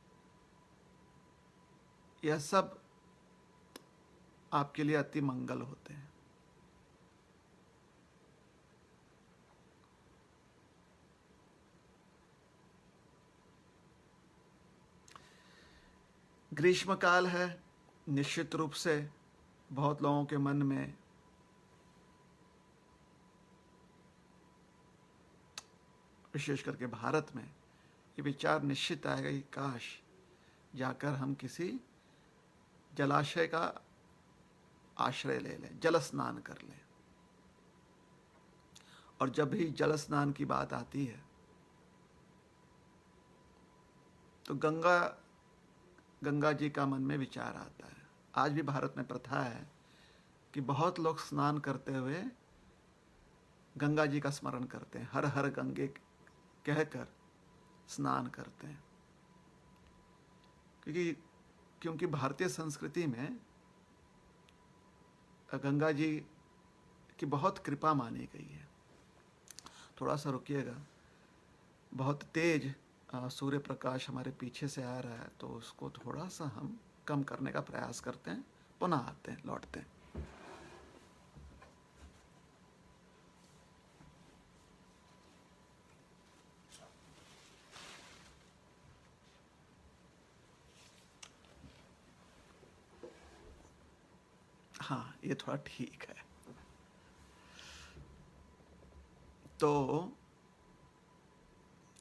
यह सब आपके लिए अति मंगल होते हैं। ग्रीष्म काल है, निश्चित रूप से बहुत लोगों के मन में विशेष करके भारत में ये विचार निश्चित आएगा कि काश जाकर हम किसी जलाशय का आश्रय ले लें, जल स्नान कर लें। और जब भी जल स्नान की बात आती है तो गंगा जी का मन में विचार आता है। आज भी भारत में प्रथा है कि बहुत लोग स्नान करते हुए गंगा जी का स्मरण करते हैं, हर हर गंगे कहकर स्नान करते हैं। क्योंकि भारतीय संस्कृति में गंगा जी की बहुत कृपा मानी गई है। थोड़ा सा रुकिएगा, बहुत तेज सूर्य प्रकाश हमारे पीछे से आ रहा है, तो उसको थोड़ा सा हम कम करने का प्रयास करते हैं, पुनः आते हैं, लौटते हैं। हाँ, ये थोड़ा ठीक है। तो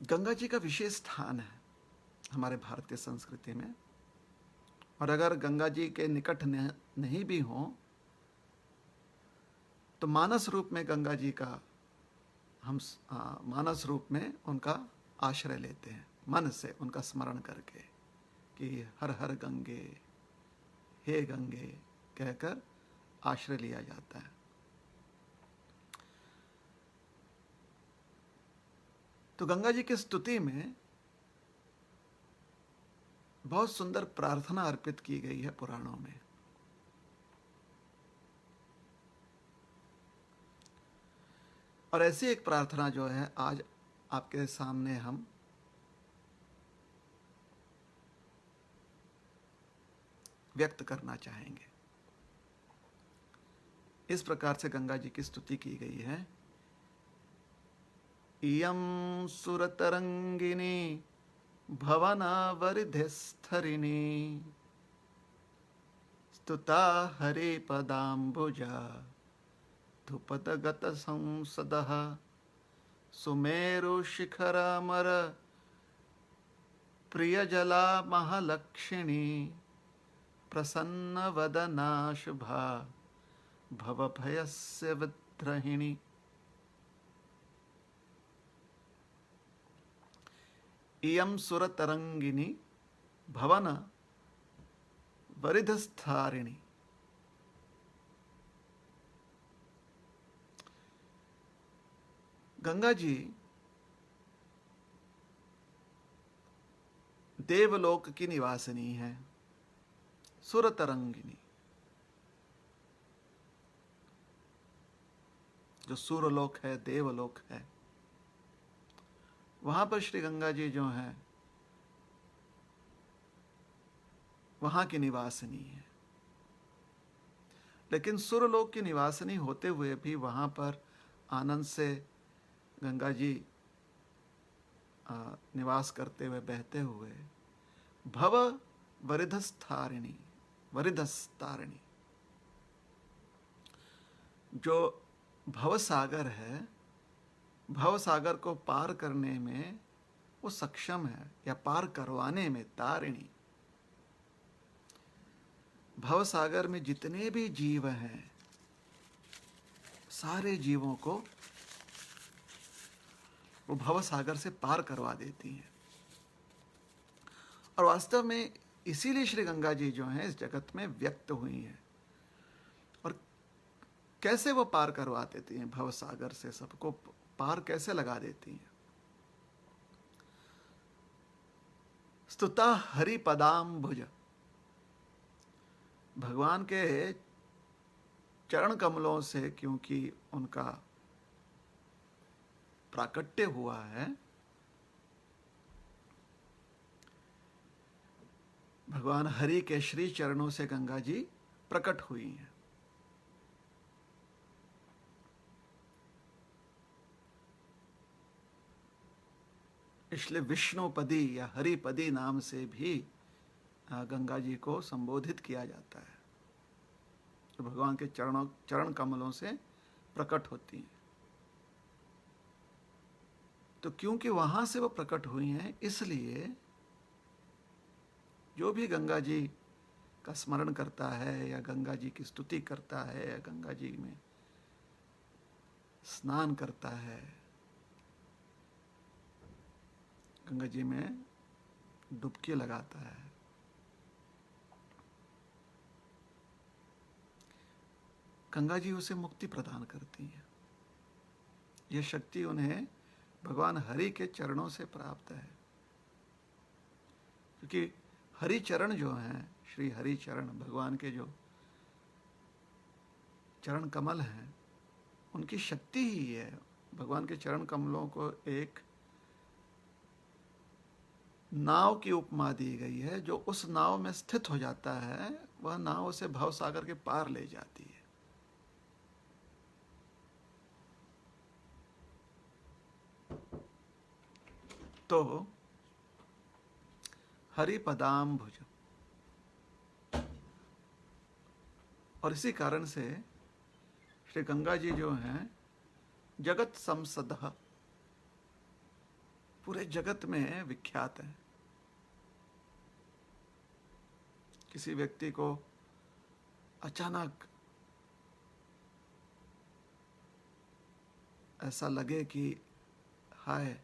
गंगा जी का विशेष स्थान है हमारे भारतीय संस्कृति में। और अगर गंगा जी के निकट नहीं भी हो तो मानस रूप में गंगा जी का हम मानस रूप में उनका आश्रय लेते हैं, मन से उनका स्मरण करके कि हर हर गंगे, हे गंगे कहकर आश्रय लिया जाता है। तो गंगा जी की स्तुति में बहुत सुंदर प्रार्थना अर्पित की गई है पुराणों में। और ऐसी एक प्रार्थना जो है आज आपके सामने हम व्यक्त करना चाहेंगे। इस प्रकार से गंगा जी की स्तुति की गई है। इयं सुरतरंगिनी भवनावरिधिस्थरिणी स्तुता हरे पदाम्बुजा धुपदगत संसदः सुमेरुशिखरामर प्रियजला महालक्षिणी प्रसन्नवदना शुभा भवभयस्य विद्रहिणी। इयं सुरतरंगिनी भवन वरिधस्थारिणी। गंगा जी देवलोक की निवासिनी है, सुरतरंगिनी। जो सूरलोक है, देवलोक है, वहां पर श्री गंगा जी जो हैं वहां की निवासिनी है। लेकिन सुरलोक की निवासिनी होते हुए भी वहां पर आनंद से गंगा जी निवास करते हुए, बहते हुए, भव वरिधस्तारिणी, वरिधस्तारिणी, जो भव सागर है, भव सागर को पार करने में वो सक्षम है, या पार करवाने में, तारिणी। भव सागर में जितने भी जीव हैं, सारे जीवों को वो भव सागर से पार करवा देती हैं। और वास्तव में इसीलिए श्री गंगा जी जो हैं इस जगत में व्यक्त हुई हैं। और कैसे वो पार करवा देती हैं भव सागर से, सबको पार कैसे लगा देती हैं। स्तुता हरि पदाम्बुज, भगवान के चरण कमलों से क्योंकि उनका प्राकट्य हुआ है, भगवान हरि के श्री चरणों से गंगा जी प्रकट हुई हैं। इसलिए विष्णुपदी या हरिपदी नाम से भी गंगा जी को संबोधित किया जाता है, जो भगवान के चरण कमलों से प्रकट होती हैं। तो क्योंकि वहां से वो प्रकट हुई हैं, इसलिए जो भी गंगा जी का स्मरण करता है, या गंगा जी की स्तुति करता है, या गंगा जी में स्नान करता है, गंगा जी में डुबकी लगाता है, गंगा जी उसे मुक्ति प्रदान करती है। यह शक्ति उन्हें भगवान हरि के चरणों से प्राप्त है, क्योंकि हरि चरण जो हैं, श्री हरि चरण, भगवान के जो चरण कमल हैं, उनकी शक्ति ही है। भगवान के चरण कमलों को एक नाव की उपमा दी गई है, जो उस नाव में स्थित हो जाता है, वह नाव उसे भव सागर के पार ले जाती है। तो हरि पदाम्बुज, और इसी कारण से श्री गंगा जी जो हैं जगत संसदः, पूरे जगत में विख्यात है। किसी व्यक्ति को अचानक ऐसा लगे कि हाय,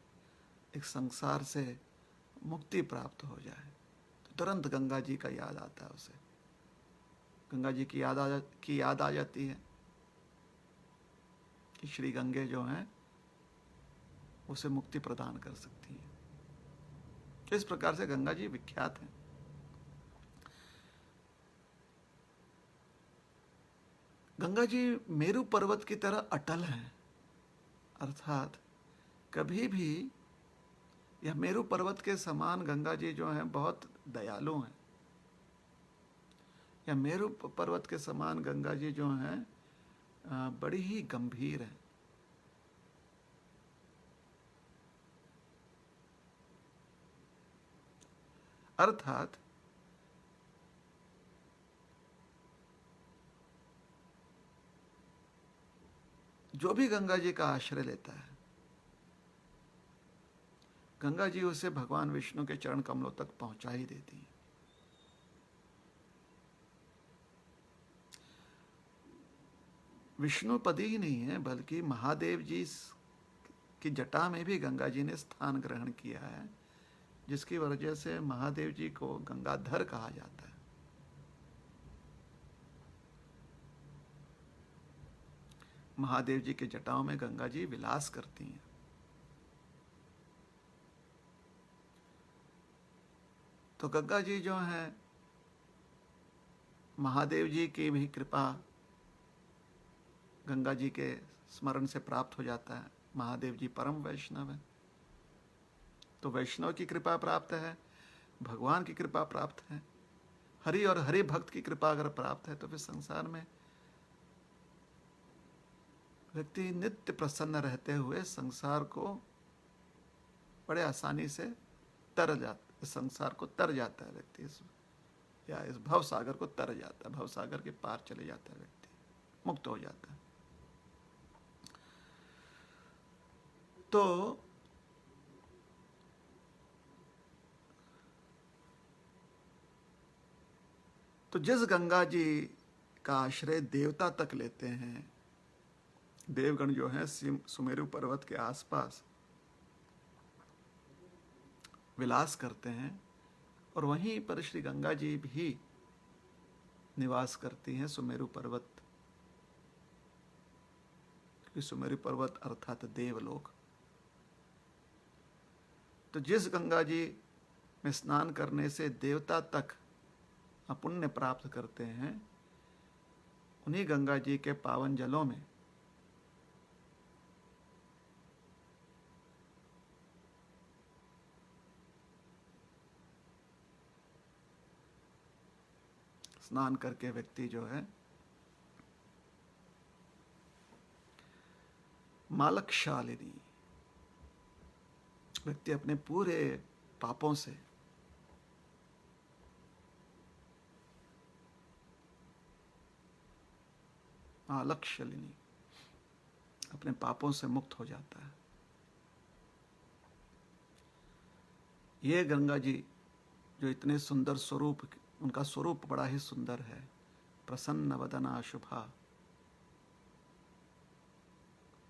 एक संसार से मुक्ति प्राप्त हो जाए, तो तुरंत गंगा जी का याद आता है उसे। गंगा जी की याद आ जाती है कि श्री गंगे जो हैं उसे मुक्ति प्रदान कर सकती हैं। इस प्रकार से गंगा जी विख्यात हैं। गंगा जी मेरू पर्वत की तरह अटल हैं, अर्थात कभी भी, यह मेरू पर्वत के समान गंगा जी जो हैं बहुत दयालु हैं। या मेरू पर्वत के समान गंगा जी जो हैं बड़ी ही गंभीर हैं। अर्थात जो भी गंगा जी का आश्रय लेता है, गंगा जी उसे भगवान विष्णु के चरण कमलों तक पहुंचा ही देती है। विष्णुपदी ही नहीं है, बल्कि महादेव जी की जटा में भी गंगा जी ने स्थान ग्रहण किया है, जिसकी वजह से महादेव जी को गंगाधर कहा जाता है। महादेव जी के जटाओं में गंगा जी विलास करती हैं। तो गंगा जी जो हैं, महादेव जी की भी कृपा गंगा जी के स्मरण से प्राप्त हो जाता है। महादेव जी परम वैष्णव है, तो वैष्णव की कृपा प्राप्त है, भगवान की कृपा प्राप्त है। हरि और हरि भक्त की कृपा अगर प्राप्त है, तो फिर संसार में व्यक्ति नित्य प्रसन्न रहते हुए संसार को बड़े आसानी से तर जाता, इस संसार को तर जाता है व्यक्ति, या इस भव सागर को तर जाता है, भव सागर के पार चले जाता है व्यक्ति, मुक्त हो जाता है। तो जिस गंगा जी का आश्रय देवता तक लेते हैं, देवगण जो हैं सुमेरु पर्वत के आसपास विलास करते हैं, और वहीं पर श्री गंगा जी भी निवास करती हैं, सुमेरु पर्वत, क्योंकि सुमेरु पर्वत अर्थात देवलोक। तो जिस गंगा जी में स्नान करने से देवता तक पुण्य प्राप्त करते हैं, उन्हीं गंगा जी के पावन जलों में स्नान करके व्यक्ति जो है मालकशालिनी, व्यक्ति अपने पूरे पापों से मालकशालिनी, अपने पापों से मुक्त हो जाता है। ये गंगा जी जो इतने सुंदर स्वरूप, उनका स्वरूप बड़ा ही सुंदर है, प्रसन्न वदना शुभा।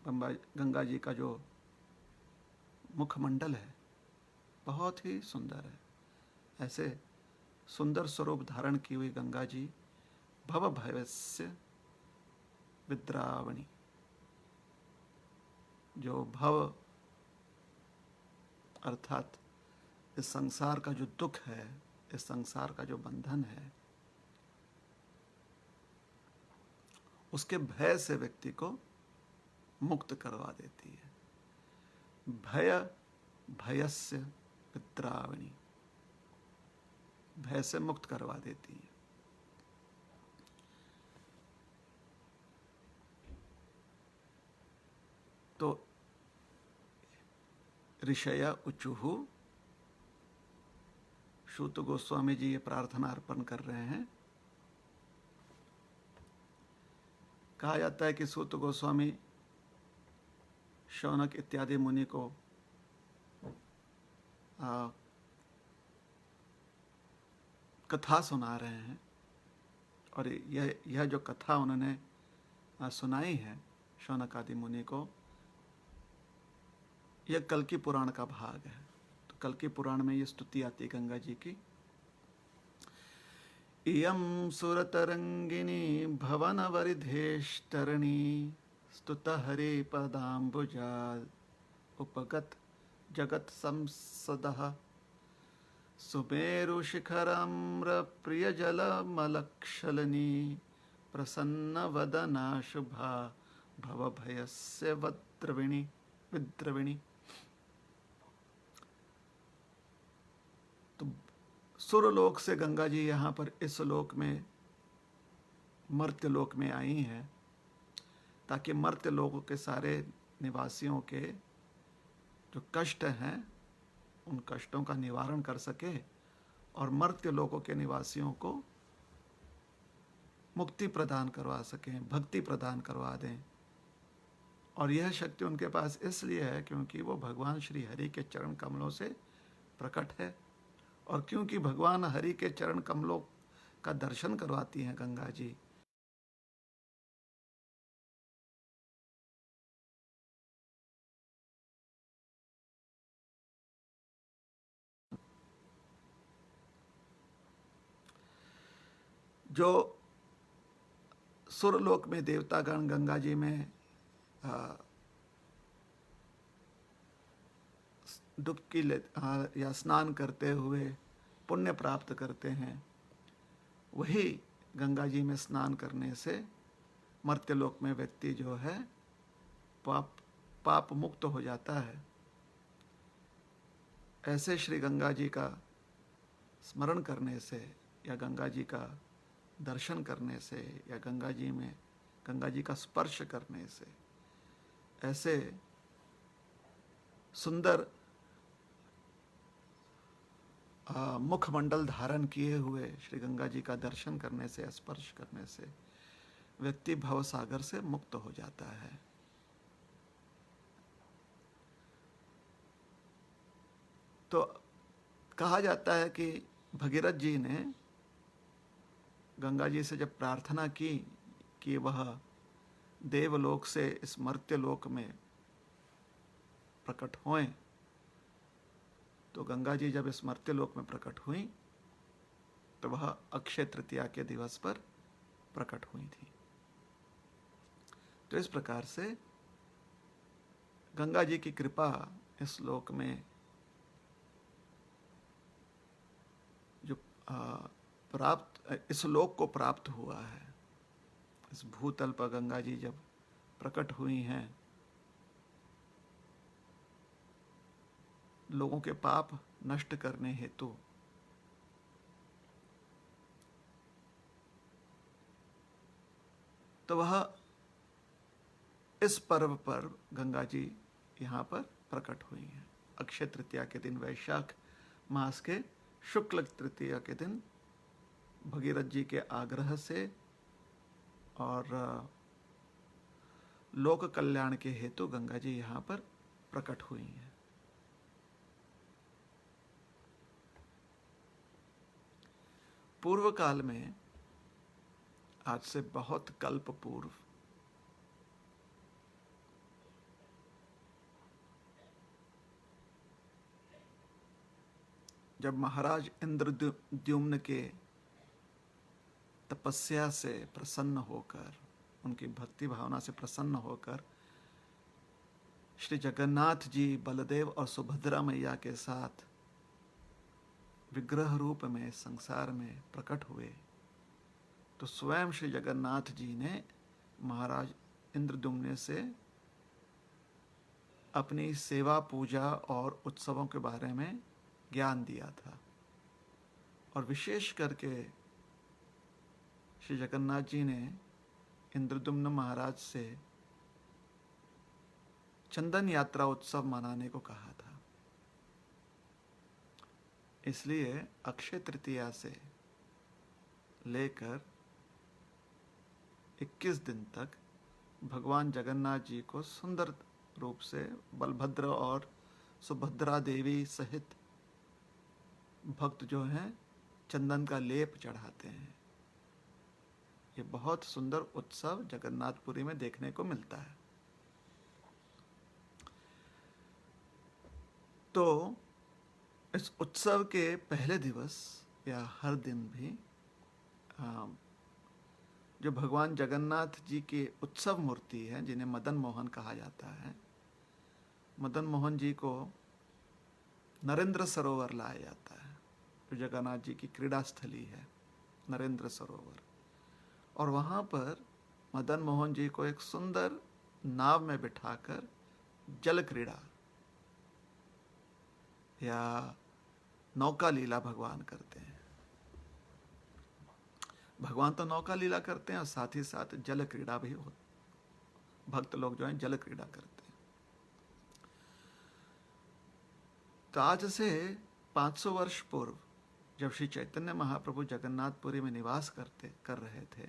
गंगा जी का जो मुखमंडल है बहुत ही सुंदर है। ऐसे सुंदर स्वरूप धारण की हुई गंगा जी भव भयस्य विद्रावणी, जो भव अर्थात इस संसार का जो दुख है, इस संसार का जो बंधन है, उसके भय से व्यक्ति को मुक्त करवा देती है। भय भयस्य विद्रावणी, भय से मुक्त करवा देती है। तो ऋषय उचुहु, सूत गोस्वामी जी ये प्रार्थना अर्पण कर रहे हैं। कहा जाता है कि सूत गोस्वामी शौनक इत्यादि मुनि को कथा सुना रहे हैं, और यह जो कथा उन्होंने सुनाई है शौनक आदि मुनि को, यह कल्कि पुराण का भाग है। तो कल्कि पुराण में ये स्तुति आती है गंगा जी की। इयं सुरतरंगिनी भवनवरिधेष्टरणी स्तुत हरे पदाम्बुजा उपगत जगत संसदः सुमेरु शिखराम्र प्रिय जल मलक्षलनी प्रसन्न वदना शुभा भव भयस्य विद्रविणी। तो सुरलोक से गंगा जी यहाँ पर इस लोक में, मर्त्यलोक में आई हैं, ताकि मर्त्यलोक के सारे निवासियों के जो कष्ट हैं उन कष्टों का निवारण कर सके, और मर्त्यलोकों के निवासियों को मुक्ति प्रदान करवा सकें, भक्ति प्रदान करवा दें। और यह शक्ति उनके पास इसलिए है क्योंकि वो भगवान श्री हरि के चरण कमलों से प्रकट है, और क्योंकि भगवान हरि के चरण कमलों का दर्शन करवाती हैं गंगा जी। जो सुरलोक में देवतागण गंगा जी में डुबकी या स्नान करते हुए पुण्य प्राप्त करते हैं, वही गंगा जी में स्नान करने से मर्त्यलोक में व्यक्ति जो है पाप मुक्त हो जाता है। ऐसे श्री गंगा जी का स्मरण करने से, या गंगा जी का दर्शन करने से, या गंगा जी का स्पर्श करने से, ऐसे सुंदर मुखमंडल धारण किए हुए श्री गंगा जी का दर्शन करने से, स्पर्श करने से व्यक्ति भव सागर से मुक्त हो जाता है। तो कहा जाता है कि भगीरथ जी ने गंगा जी से जब प्रार्थना की कि वह देवलोक से इस मर्त्यलोक में प्रकट होएं, तो गंगा जी जब इस मर्त्यलोक में प्रकट हुई तो वह अक्षय तृतीया के दिवस पर प्रकट हुई थी। तो इस प्रकार से गंगा जी की कृपा इस लोक में जो इस लोक को प्राप्त हुआ है। इस भूतल पर गंगा जी जब प्रकट हुई हैं, लोगों के पाप नष्ट करने हेतु, तो वह इस पर्व पर गंगा जी यहाँ पर प्रकट हुई हैं। अक्षय तृतीया के दिन, वैशाख मास के शुक्ल तृतीया के दिन भगीरथ जी के आग्रह से और लोक कल्याण के हेतु गंगा जी यहाँ पर प्रकट हुई हैं। पूर्व काल में, आज से बहुत कल्प पूर्व, जब महाराज इंद्रद्युम्न के तपस्या से प्रसन्न होकर, उनकी भक्ति भावना से प्रसन्न होकर श्री जगन्नाथ जी बलदेव और सुभद्रा मैया के साथ विग्रह रूप में संसार में प्रकट हुए, तो स्वयं श्री जगन्नाथ जी ने महाराज इंद्रद्युम्न से अपनी सेवा, पूजा और उत्सवों के बारे में ज्ञान दिया था। और विशेष करके श्री जगन्नाथ जी ने इंद्रद्युम्न महाराज से चंदन यात्रा उत्सव मनाने को कहा था। इसलिए अक्षय तृतीया से लेकर 21 दिन तक भगवान जगन्नाथ जी को सुंदर रूप से बलभद्र और सुभद्रा देवी सहित भक्त जो हैं चंदन का लेप चढ़ाते हैं। ये बहुत सुंदर उत्सव जगन्नाथपुरी में देखने को मिलता है। तो इस उत्सव के पहले दिवस या हर दिन भी जो भगवान जगन्नाथ जी की उत्सव मूर्ति है, जिन्हें मदन मोहन कहा जाता है, मदन मोहन जी को नरेंद्र सरोवर लाया जाता है, जो जगन्नाथ जी की क्रीड़ा स्थली है, नरेंद्र सरोवर। और वहाँ पर मदन मोहन जी को एक सुंदर नाव में बिठाकर जल क्रीड़ा या नौका लीला भगवान करते हैं। भगवान तो नौका लीला करते हैं और साथ ही साथ जल क्रीड़ा भी हो, भक्त लोग जो हैं जल क्रीड़ा करते हैं। तो आज से 500 वर्ष पूर्व जब श्री चैतन्य महाप्रभु जगन्नाथपुरी में निवास कर रहे थे,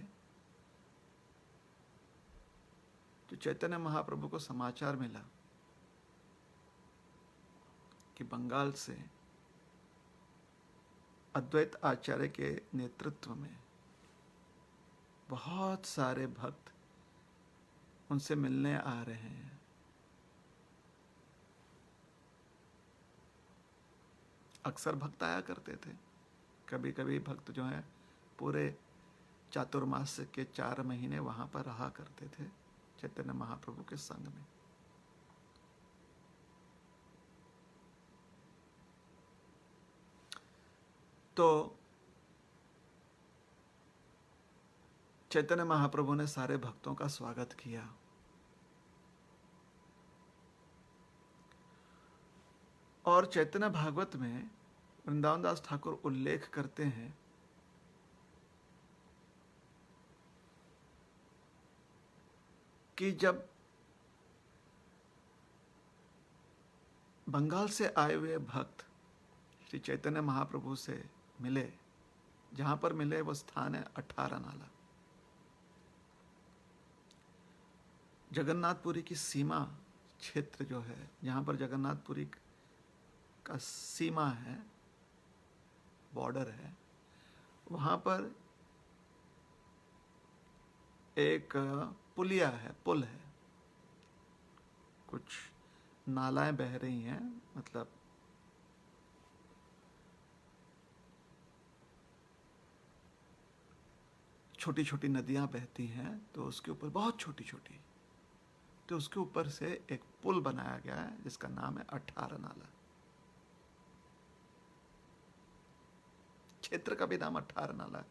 तो चैतन्य महाप्रभु को समाचार मिला कि बंगाल से अद्वैत आचार्य के नेतृत्व में बहुत सारे भक्त उनसे मिलने आ रहे हैं। अक्सर भक्त आया करते थे, कभी कभी भक्त जो है पूरे चातुर्मास के 4 महीने वहां पर रहा करते थे चैतन्य महाप्रभु के संग में। तो चैतन्य महाप्रभु ने सारे भक्तों का स्वागत किया। और चैतन्य भागवत में वृंदावन दास ठाकुर उल्लेख करते हैं कि जब बंगाल से आए हुए भक्त श्री चैतन्य महाप्रभु से मिले। जहां पर मिले वो स्थान है 18 नाला। जगन्नाथपुरी की सीमा क्षेत्र जो है, जहां पर जगन्नाथपुरी का सीमा है, बॉर्डर है, वहां पर एक पुलिया है, पुल है। कुछ नालाएं बह रही हैं, मतलब छोटी छोटी नदियां बहती हैं, तो उसके ऊपर बहुत छोटी छोटी, तो उसके ऊपर से एक पुल बनाया गया है जिसका नाम है 18 नाला। क्षेत्र का भी नाम 18 नाला है,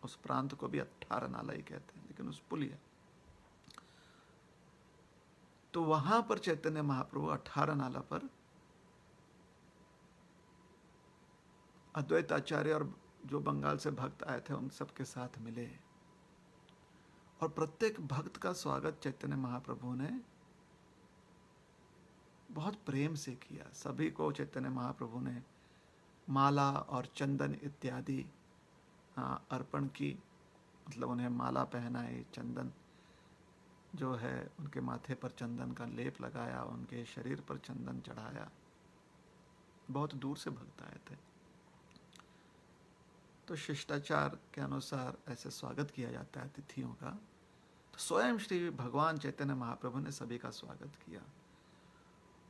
उस प्रांत को भी 18 नाला ही कहते हैं, लेकिन उस पुलिया, तो वहां पर चैतन्य महाप्रभु 18 नाला पर अद्वैत आचार्य और जो बंगाल से भक्त आए थे उन सबके साथ मिले, और प्रत्येक भक्त का स्वागत चैतन्य महाप्रभु ने बहुत प्रेम से किया। सभी को चैतन्य महाप्रभु ने माला और चंदन इत्यादि अर्पण की, मतलब उन्हें माला पहनाई, चंदन जो है उनके माथे पर चंदन का लेप लगाया, उनके शरीर पर चंदन चढ़ाया। बहुत दूर से भक्त आए थे, तो शिष्टाचार के अनुसार ऐसे स्वागत किया जाता है अतिथियों का। तो स्वयं श्री भगवान चैतन्य महाप्रभु ने सभी का स्वागत किया,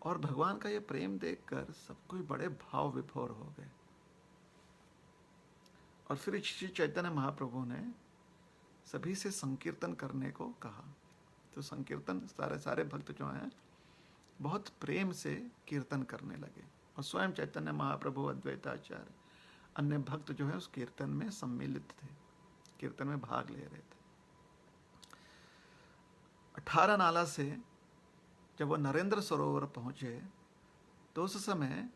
और भगवान का ये प्रेम देखकर सब कोई बड़े भाव विभोर हो गए। और फिर श्री चैतन्य महाप्रभु ने सभी से संकीर्तन करने को कहा। तो संकीर्तन सारे भक्त जो हैं बहुत प्रेम से कीर्तन करने लगे, और स्वयं चैतन्य महाप्रभु, अद्वैताचार्य, अन्य भक्त जो है उस कीर्तन में सम्मिलित थे, कीर्तन में भाग ले रहे थे। 18 नाला से जब वो नरेंद्र सरोवर पहुंचे, तो उस समय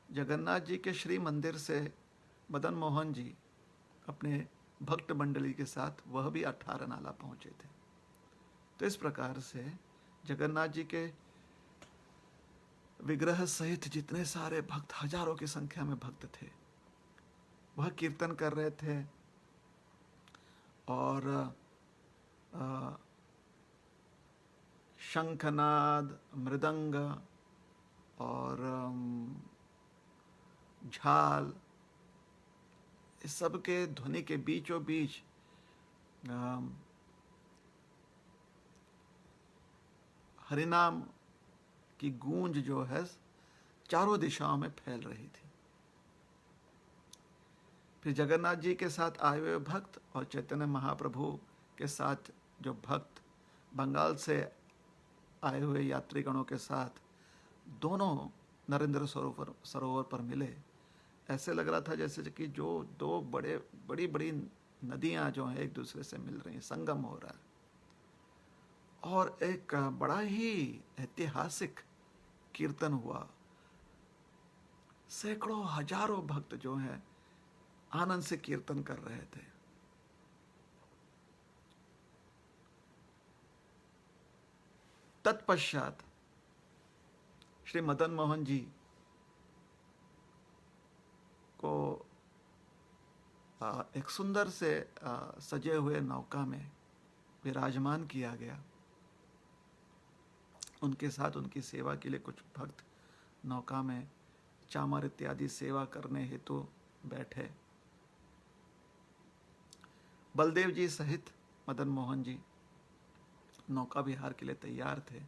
जगन्नाथ जी के श्री मंदिर से मदन मोहन जी अपने भक्त मंडली के साथ वह भी 18 नाला पहुंचे थे। तो इस प्रकार से जगन्नाथ जी के विग्रह सहित जितने सारे भक्त, हजारों की संख्या में भक्त थे, वह कीर्तन कर रहे थे, और शंखनाद, मृदंग और झाल, इस सब के ध्वनि के बीचों बीच हरिनाम की गूंज जो है चारों दिशाओं में फैल रही थी। फिर जगन्नाथ जी के साथ आए हुए भक्त और चैतन्य महाप्रभु के साथ जो भक्त बंगाल से आए हुए यात्रीगणों के साथ दोनों नरेंद्र सरोवर पर मिले। ऐसे लग रहा था जैसे कि जो दो बड़ी बड़ी नदियां जो हैं एक दूसरे से मिल रही हैं, संगम हो रहा है। और एक बड़ा ही ऐतिहासिक कीर्तन हुआ। सैकड़ों हजारों भक्त जो हैं आनंद से कीर्तन कर रहे थे। तत्पश्चात श्री मदन मोहन जी को एक सुंदर से सजे हुए नौका में विराजमान किया गया। उनके साथ उनकी सेवा के लिए कुछ भक्त नौका में चामर इत्यादि सेवा करने हेतु बैठे। बलदेव जी सहित मदन मोहन जी नौका विहार के लिए तैयार थे।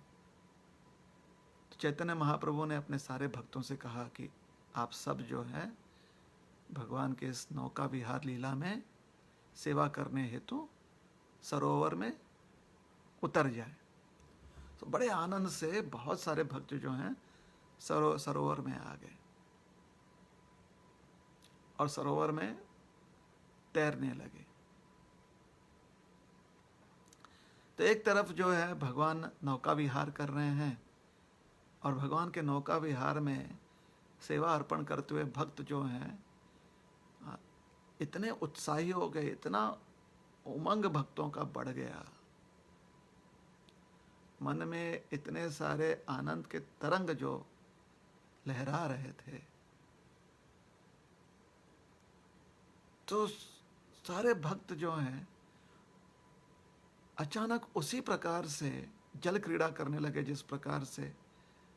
तो चैतन्य महाप्रभु ने अपने सारे भक्तों से कहा कि आप सब जो है भगवान के इस नौका विहार लीला में सेवा करने हेतु सरोवर में उतर जाए। तो बड़े आनंद से बहुत सारे भक्त जो हैं सरोवर में आ गए और सरोवर में तैरने लगे। तो एक तरफ जो है भगवान नौका विहार कर रहे हैं, और भगवान के नौका विहार में सेवा अर्पण करते हुए भक्त जो हैं इतने उत्साही हो गए, इतना उमंग भक्तों का बढ़ गया, मन में इतने सारे आनंद के तरंग जो लहरा रहे थे तो सारे भक्त जो हैं अचानक उसी प्रकार से जल क्रीड़ा करने लगे जिस प्रकार से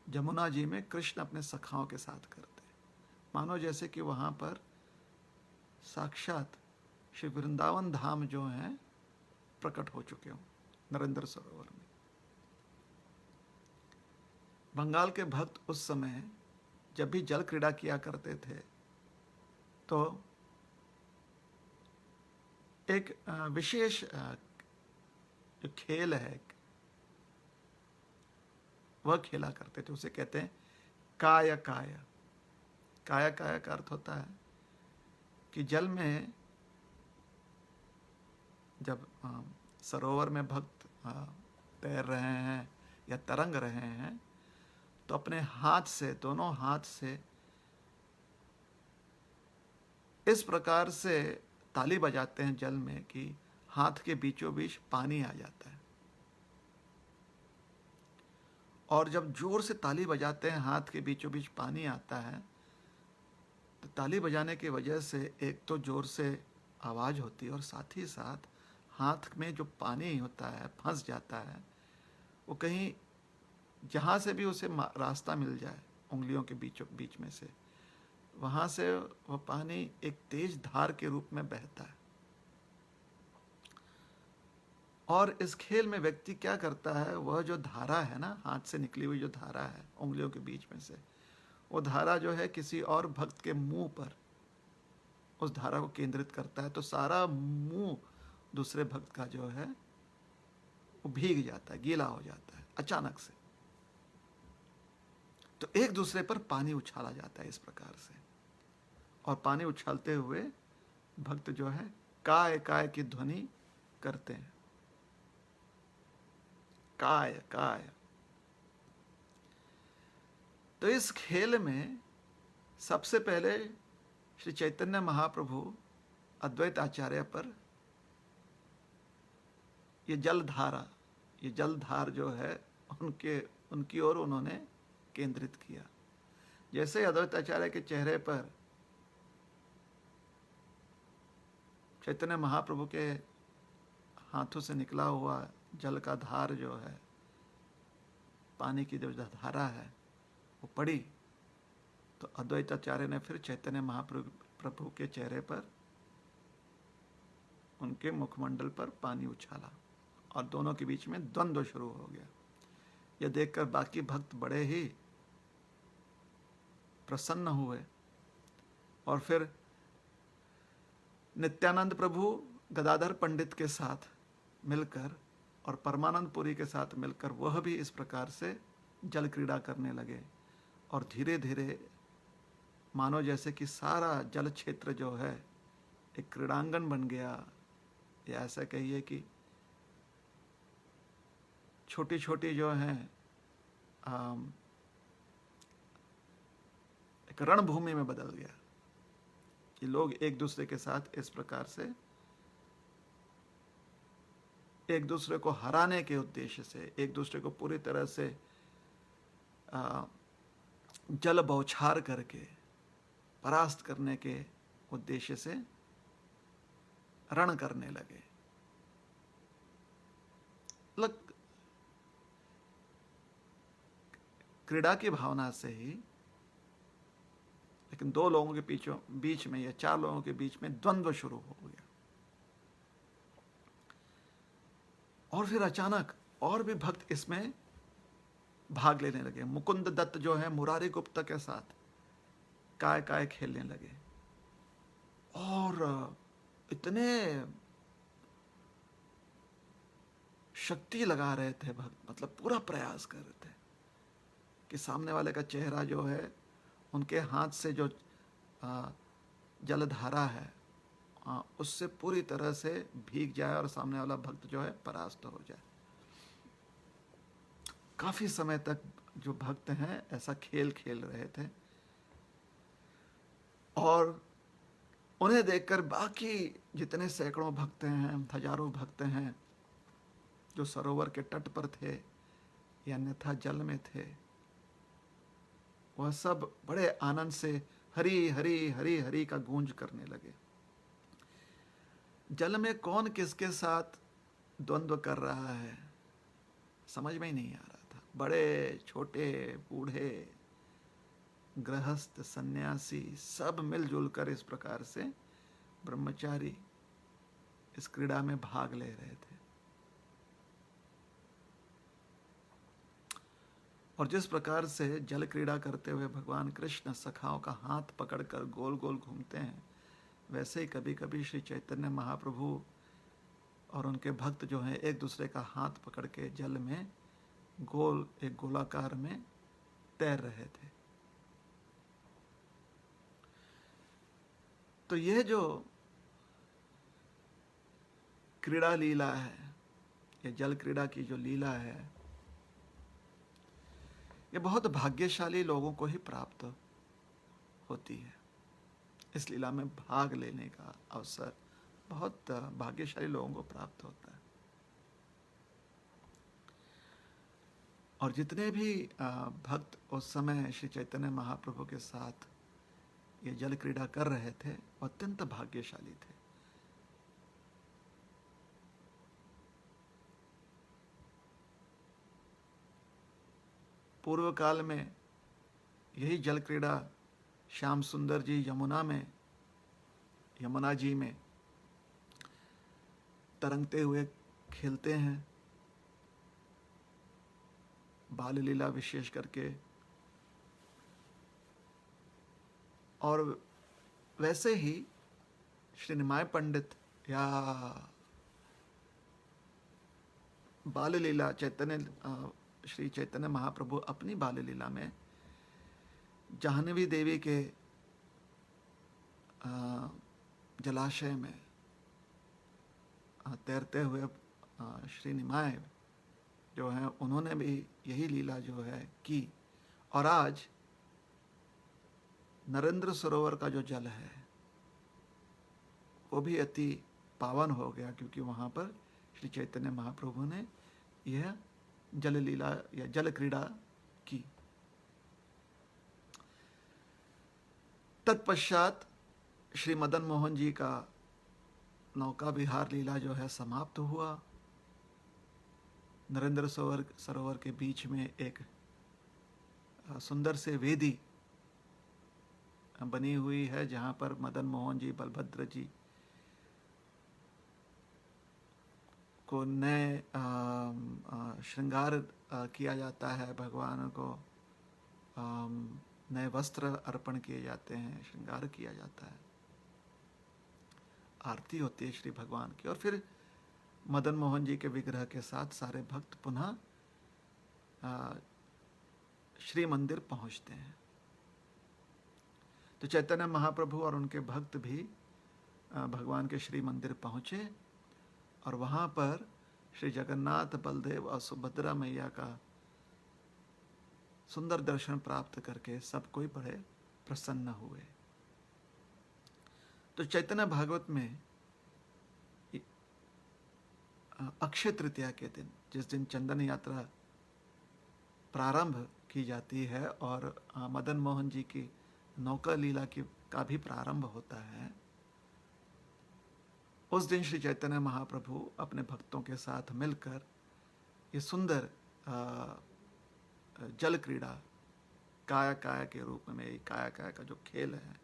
जमुना जी में कृष्ण अपने सखाओं के साथ करते, मानो जैसे कि वहां पर साक्षात श्री वृंदावन धाम जो है प्रकट हो चुके हों नरेंद्र सरोवर में। बंगाल के भक्त उस समय जब भी जल क्रीड़ा किया करते थे तो एक विशेष जो खेल है वह खेला करते थे, उसे कहते हैं काय काय। काय काय का अर्थ होता है कि जल में जब सरोवर में भक्त तैर रहे हैं या तरंग रहे हैं तो अपने हाथ से, दोनों हाथ से इस प्रकार से ताली बजाते हैं जल में कि हाथ के बीचों बीच पानी आ जाता है। और जब जोर से ताली बजाते हैं, हाथ के बीचों बीच पानी आता है, तो ताली बजाने की वजह से एक तो जोर से आवाज होती है और साथ ही साथ हाथ में जो पानी होता है फंस जाता है, वो कहीं जहाँ से भी उसे रास्ता मिल जाए उंगलियों के बीच में से, वहाँ से वह पानी एक तेज धार के रूप में बहता है। और इस खेल में व्यक्ति क्या करता है, वह जो धारा है ना, हाथ से निकली हुई जो धारा है उंगलियों के बीच में से, वो धारा जो है किसी और भक्त के मुंह पर उस धारा को केंद्रित करता है, तो सारा मुंह दूसरे भक्त का जो है वो भीग जाता है, गीला हो जाता है अचानक से। तो एक दूसरे पर पानी उछाला जाता है इस प्रकार से, और पानी उछालते हुए भक्त जो है काय काय की ध्वनि करते हैं, काय काय। तो इस खेल में सबसे पहले श्री चैतन्य महाप्रभु अद्वैत आचार्य पर ये जलधार जो है उनकी ओर उन्होंने केंद्रित किया। जैसे ही अद्वैत आचार्य के चेहरे पर चैतन्य महाप्रभु के हाथों से निकला हुआ जल का धार जो है, पानी की जो धारा है वो पड़ी, तो अद्वैत आचार्य ने फिर चैतन्य महाप्रभु के चेहरे पर, उनके मुखमंडल पर पानी उछाला और दोनों के बीच में द्वंद्व शुरू हो गया। यह देखकर बाकी भक्त बड़े ही प्रसन्न हुए और फिर नित्यानंद प्रभु गदाधर पंडित के साथ मिलकर और परमानंद पुरी के साथ मिलकर वह भी इस प्रकार से जल क्रीड़ा करने लगे, और धीरे धीरे मानो जैसे कि सारा जल क्षेत्र जो है एक क्रीड़ांगन बन गया, या ऐसा कहिए कि छोटी छोटी जो है एक रणभूमि में बदल गया कि लोग एक दूसरे के साथ इस प्रकार से एक दूसरे को हराने के उद्देश्य से, एक दूसरे को पूरी तरह से जल बौछार करके परास्त करने के उद्देश्य से रण करने लगे। क्रीड़ा की भावना से ही, लेकिन दो लोगों के बीच में या चार लोगों के बीच में द्वंद्व शुरू हो गया। और फिर अचानक और भी भक्त इसमें भाग लेने लगे। मुकुंद दत्त जो है मुरारी गुप्ता के साथ काय काय खेलने लगे, और इतने शक्ति लगा रहे थे भक्त, मतलब पूरा प्रयास कर रहे थे कि सामने वाले का चेहरा जो है उनके हाथ से जो जलधारा है उससे पूरी तरह से भीग जाए और सामने वाला भक्त जो है परास्त हो जाए। काफी समय तक जो भक्त हैं ऐसा खेल खेल रहे थे, और उन्हें देखकर बाकी जितने सैकड़ों भक्त हैं, हजारों भक्त हैं जो सरोवर के तट पर थे या अन्यथा जल में थे, वह सब बड़े आनंद से हरि हरि हरि हरि का गूंज करने लगे। जल में कौन किसके साथ द्वंद्व कर रहा है समझ में ही नहीं आ रहा था। बड़े छोटे बूढ़े गृहस्थ सन्यासी सब मिलजुल कर इस प्रकार से ब्रह्मचारी इस क्रीड़ा में भाग ले रहे थे। और जिस प्रकार से जल क्रीड़ा करते हुए भगवान कृष्ण सखाओं का हाथ पकड़कर गोल गोल घूमते हैं, वैसे ही कभी कभी श्री चैतन्य महाप्रभु और उनके भक्त जो हैं एक दूसरे का हाथ पकड़ के जल में गोल एक गोलाकार में तैर रहे थे। तो यह जो क्रीड़ा लीला है, ये जल क्रीड़ा की जो लीला है, ये बहुत भाग्यशाली लोगों को ही प्राप्त होती है। इस लीला में भाग लेने का अवसर बहुत भाग्यशाली लोगों को प्राप्त होता है। और जितने भी भक्त उस समय श्री चैतन्य महाप्रभु के साथ ये जल क्रीड़ा कर रहे थे, वो अत्यंत भाग्यशाली थे। पूर्व काल में यही जल क्रीड़ा श्याम सुंदर जी यमुना जी में तरंगते हुए खेलते हैं। बाल लीला विशेष करके। और वैसे ही श्री निमाय पंडित या बाल लीला श्री चैतन्य महाप्रभु अपनी बाल लीला में जाह्नवी देवी के जलाशय में तैरते हुए श्री निमाय जो है उन्होंने भी यही लीला जो है की। और आज नरेंद्र सरोवर का जो जल है वो भी अति पावन हो गया, क्योंकि वहाँ पर श्री चैतन्य महाप्रभु ने यह जल लीला या जल क्रीड़ा की। तत्पश्चात श्री मदन मोहन जी का नौका विहार लीला जो है समाप्त हुआ। नरेंद्र सरोवर के बीच में एक सुंदर से वेदी बनी हुई है, जहाँ पर मदन मोहन जी बलभद्र जी को नए श्रृंगार किया जाता है, भगवान को नए वस्त्र अर्पण किए जाते हैं, श्रृंगार किया जाता है, आरती होती है श्री भगवान की। और फिर मदन मोहन जी के विग्रह के साथ सारे भक्त पुनः श्री मंदिर पहुंचते हैं। तो चैतन्य महाप्रभु और उनके भक्त भी भगवान के श्री मंदिर पहुंचे और वहां पर श्री जगन्नाथ, बलदेव और सुभद्रा मैया का सुंदर दर्शन प्राप्त करके सब कोई बड़े प्रसन्न हुए। तो चैतन्य भागवत में अक्षय तृतीया के दिन, जिस दिन चंदन यात्रा प्रारंभ की जाती है और मदन मोहन जी की नौका लीला का भी प्रारंभ होता है, उस दिन श्री चैतन्य महाप्रभु अपने भक्तों के साथ मिलकर ये सुंदर जल क्रीड़ा काया काया के रूप में, काया काया का जो खेल है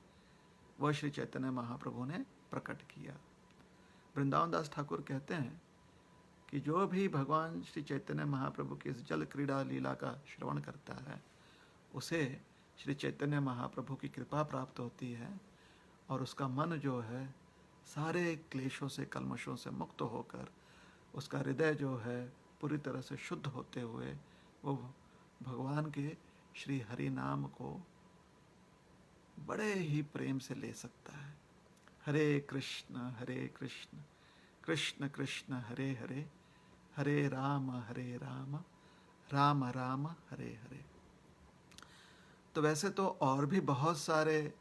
वह श्री चैतन्य महाप्रभु ने प्रकट किया। वृंदावन दास ठाकुर कहते हैं कि जो भी भगवान श्री चैतन्य महाप्रभु की इस जल क्रीड़ा लीला का श्रवण करता है उसे श्री चैतन्य महाप्रभु की कृपा प्राप्त होती है और उसका मन जो है सारे क्लेशों से, कल्मशों से मुक्त होकर उसका हृदय जो है पूरी तरह से शुद्ध होते हुए वो भगवान के श्री हरि नाम को बड़े ही प्रेम से ले सकता है। हरे कृष्ण कृष्ण कृष्ण हरे हरे, हरे राम राम राम हरे हरे। तो वैसे तो और भी बहुत सारे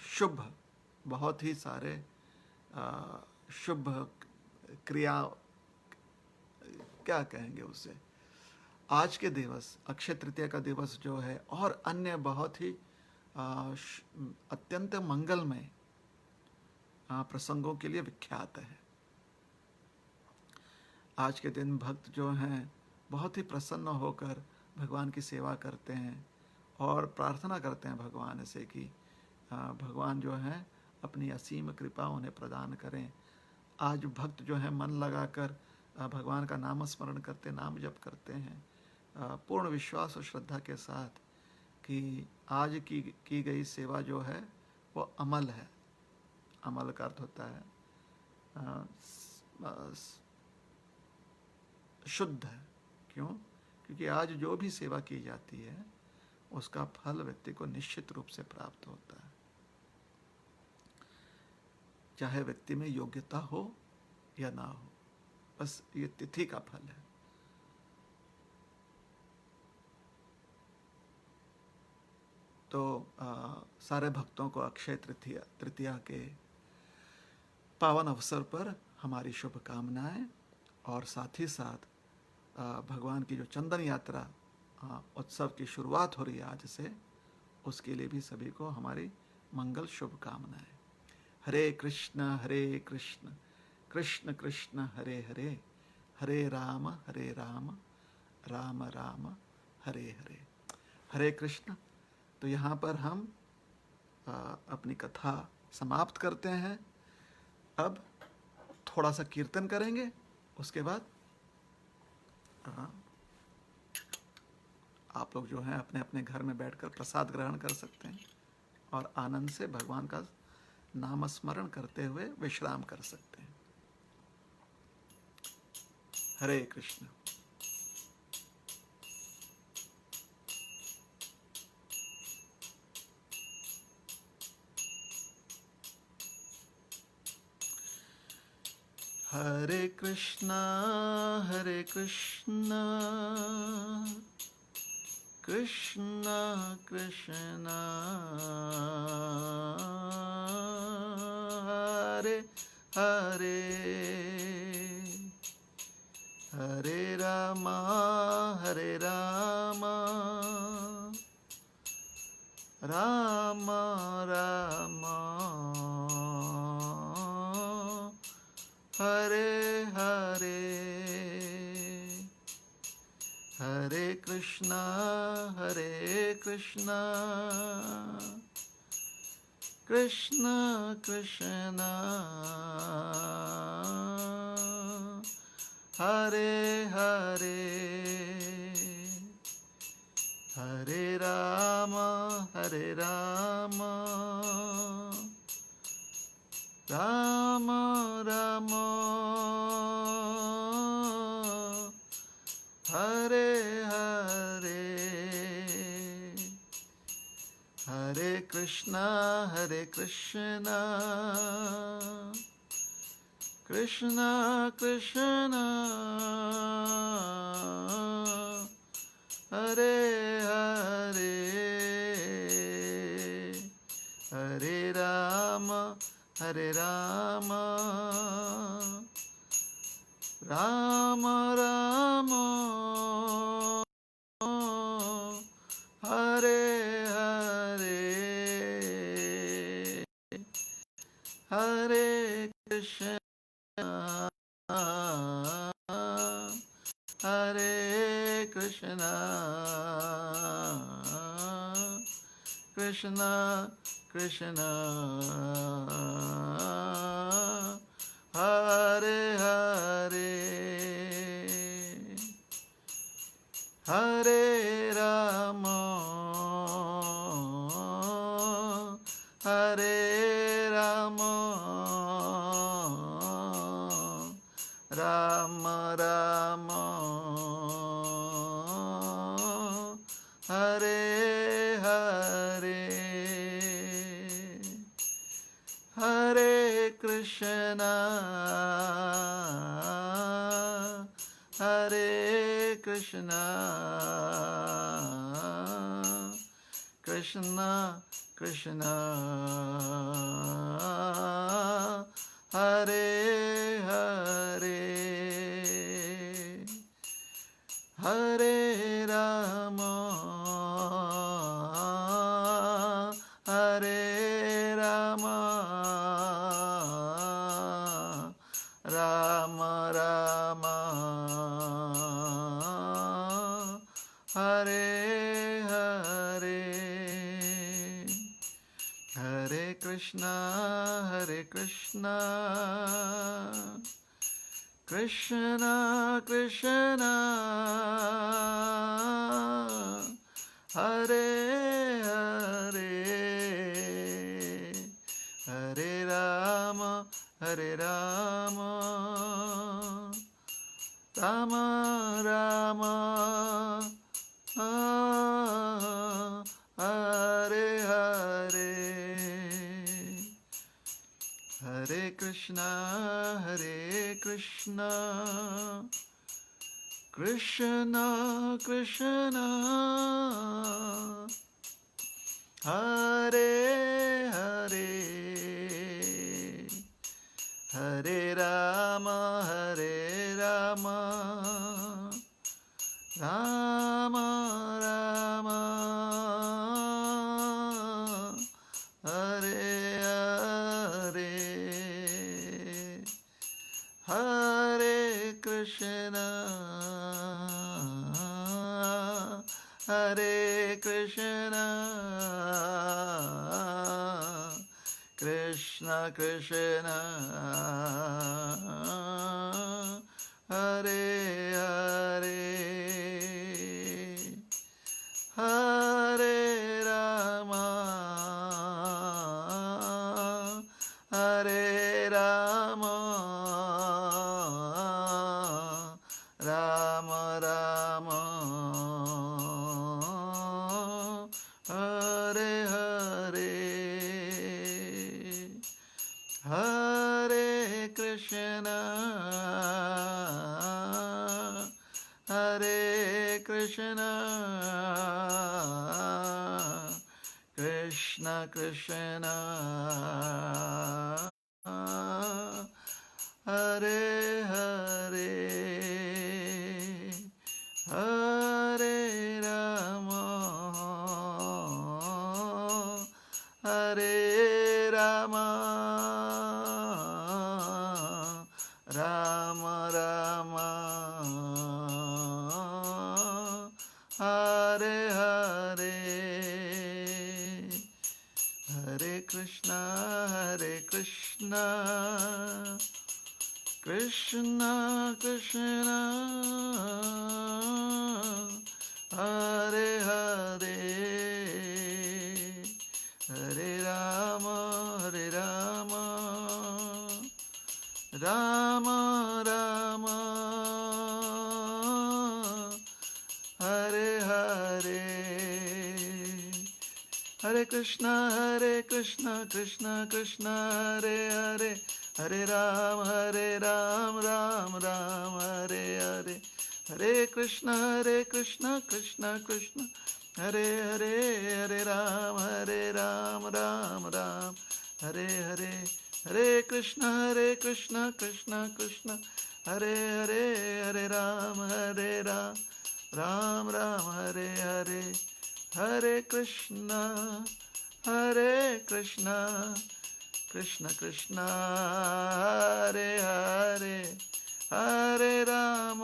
शुभ, बहुत ही सारे शुभ क्रिया, क्या कहेंगे उसे, आज के दिवस अक्षय तृतीया का दिवस जो है और अन्य बहुत ही अत्यंत मंगलमय प्रसंगों के लिए विख्यात है। आज के दिन भक्त जो हैं बहुत ही प्रसन्न होकर भगवान की सेवा करते हैं और प्रार्थना करते हैं भगवान से कि भगवान जो है अपनी असीम कृपा उन्हें प्रदान करें। आज भक्त जो है मन लगाकर भगवान का नाम स्मरण करते, नाम जप करते हैं पूर्ण विश्वास और श्रद्धा के साथ कि आज की गई सेवा जो है वो अमल है। अमल का अर्थ होता है शुद्ध है। क्यों? क्योंकि आज जो भी सेवा की जाती है उसका फल व्यक्ति को निश्चित रूप से प्राप्त होता है, चाहे व्यक्ति में योग्यता हो या ना हो, बस ये तिथि का फल है। तो सारे भक्तों को अक्षय तृतीया के पावन अवसर पर हमारी शुभकामनाएं, और साथ ही साथ भगवान की जो चंदन यात्रा उत्सव की शुरुआत हो रही है आज से, उसके लिए भी सभी को हमारी मंगल शुभकामनाएं। हरे कृष्ण कृष्ण कृष्ण हरे हरे, हरे राम राम राम हरे हरे। हरे कृष्ण। तो यहाँ पर हम अपनी कथा समाप्त करते हैं। अब थोड़ा सा कीर्तन करेंगे, उसके बाद आप लोग जो हैं अपने अपने घर में बैठकर प्रसाद ग्रहण कर सकते हैं और आनंद से भगवान का नाम स्मरण करते हुए विश्राम कर सकते हैं। हरे कृष्ण। हरे कृष्णा कृष्णा कृष्णा हरे हरे, हरे रामा राम राम हरे हरे। हरे कृष्णा कृष्णा कृष्णा हरे हरे, हरे राम राम राम हरे हरे। हरे कृष्णा कृष्णा कृष्णा हरे हरे, हरे राम राम राम हरे हरे। हरे कृष्णा कृष्णा कृष्णा हरे हरे, हरे राम राम राम हरे हरे। हरे कृष्णा कृष्णा कृष्णा हरे हरे, हरे हरे कृष्णा कृष्णा कृष्णा हरे हरे हरे राम राम राम हरे हरे हरे कृष्णा कृष्णा कृष्णा हरे हरे हरे राम राम राम हरे हरे हरे कृष्णा कृष्णा कृष्णा हरे हरे हरे राम राम राम हरे हरे हरे कृष्णा कृष्णा कृष्णा हरे हरे हरे राम राम राम हरे हरे हरे कृष्णा कृष्णा कृष्णा हरे हरे हरे राम राम राम हरे हरे हरे कृष्णा कृष्णा कृष्णा हरे हरे हरे राम राम राम हरे हरे हरे कृष्णा कृष्णा कृष्णा हरे हरे हरे राम राम राम हरे हरे हरे कृष्णा कृष्णा कृष्णा हरे हरे हरे राम राम राम हरे हरे हरे कृष्णा कृष्णा कृष्णा हरे हरे हरे राम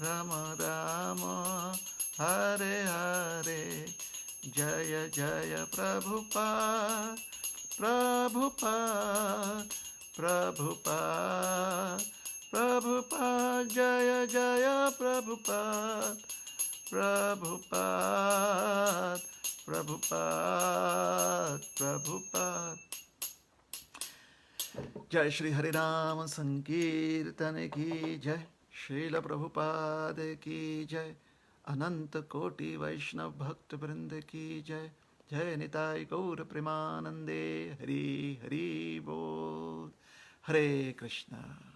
राम राम हरे हरे जय जय प्रभुपाद जय जय प्रभुपाद जय श्री हरिनाम संकीर्तन की जय। श्रील प्रभुपाद की जय। अनंत कोटि वैष्णव भक्त वृंद की जय। जय निताय गौर प्रेमानंदे। हरि हरि बोल। हरे कृष्णा।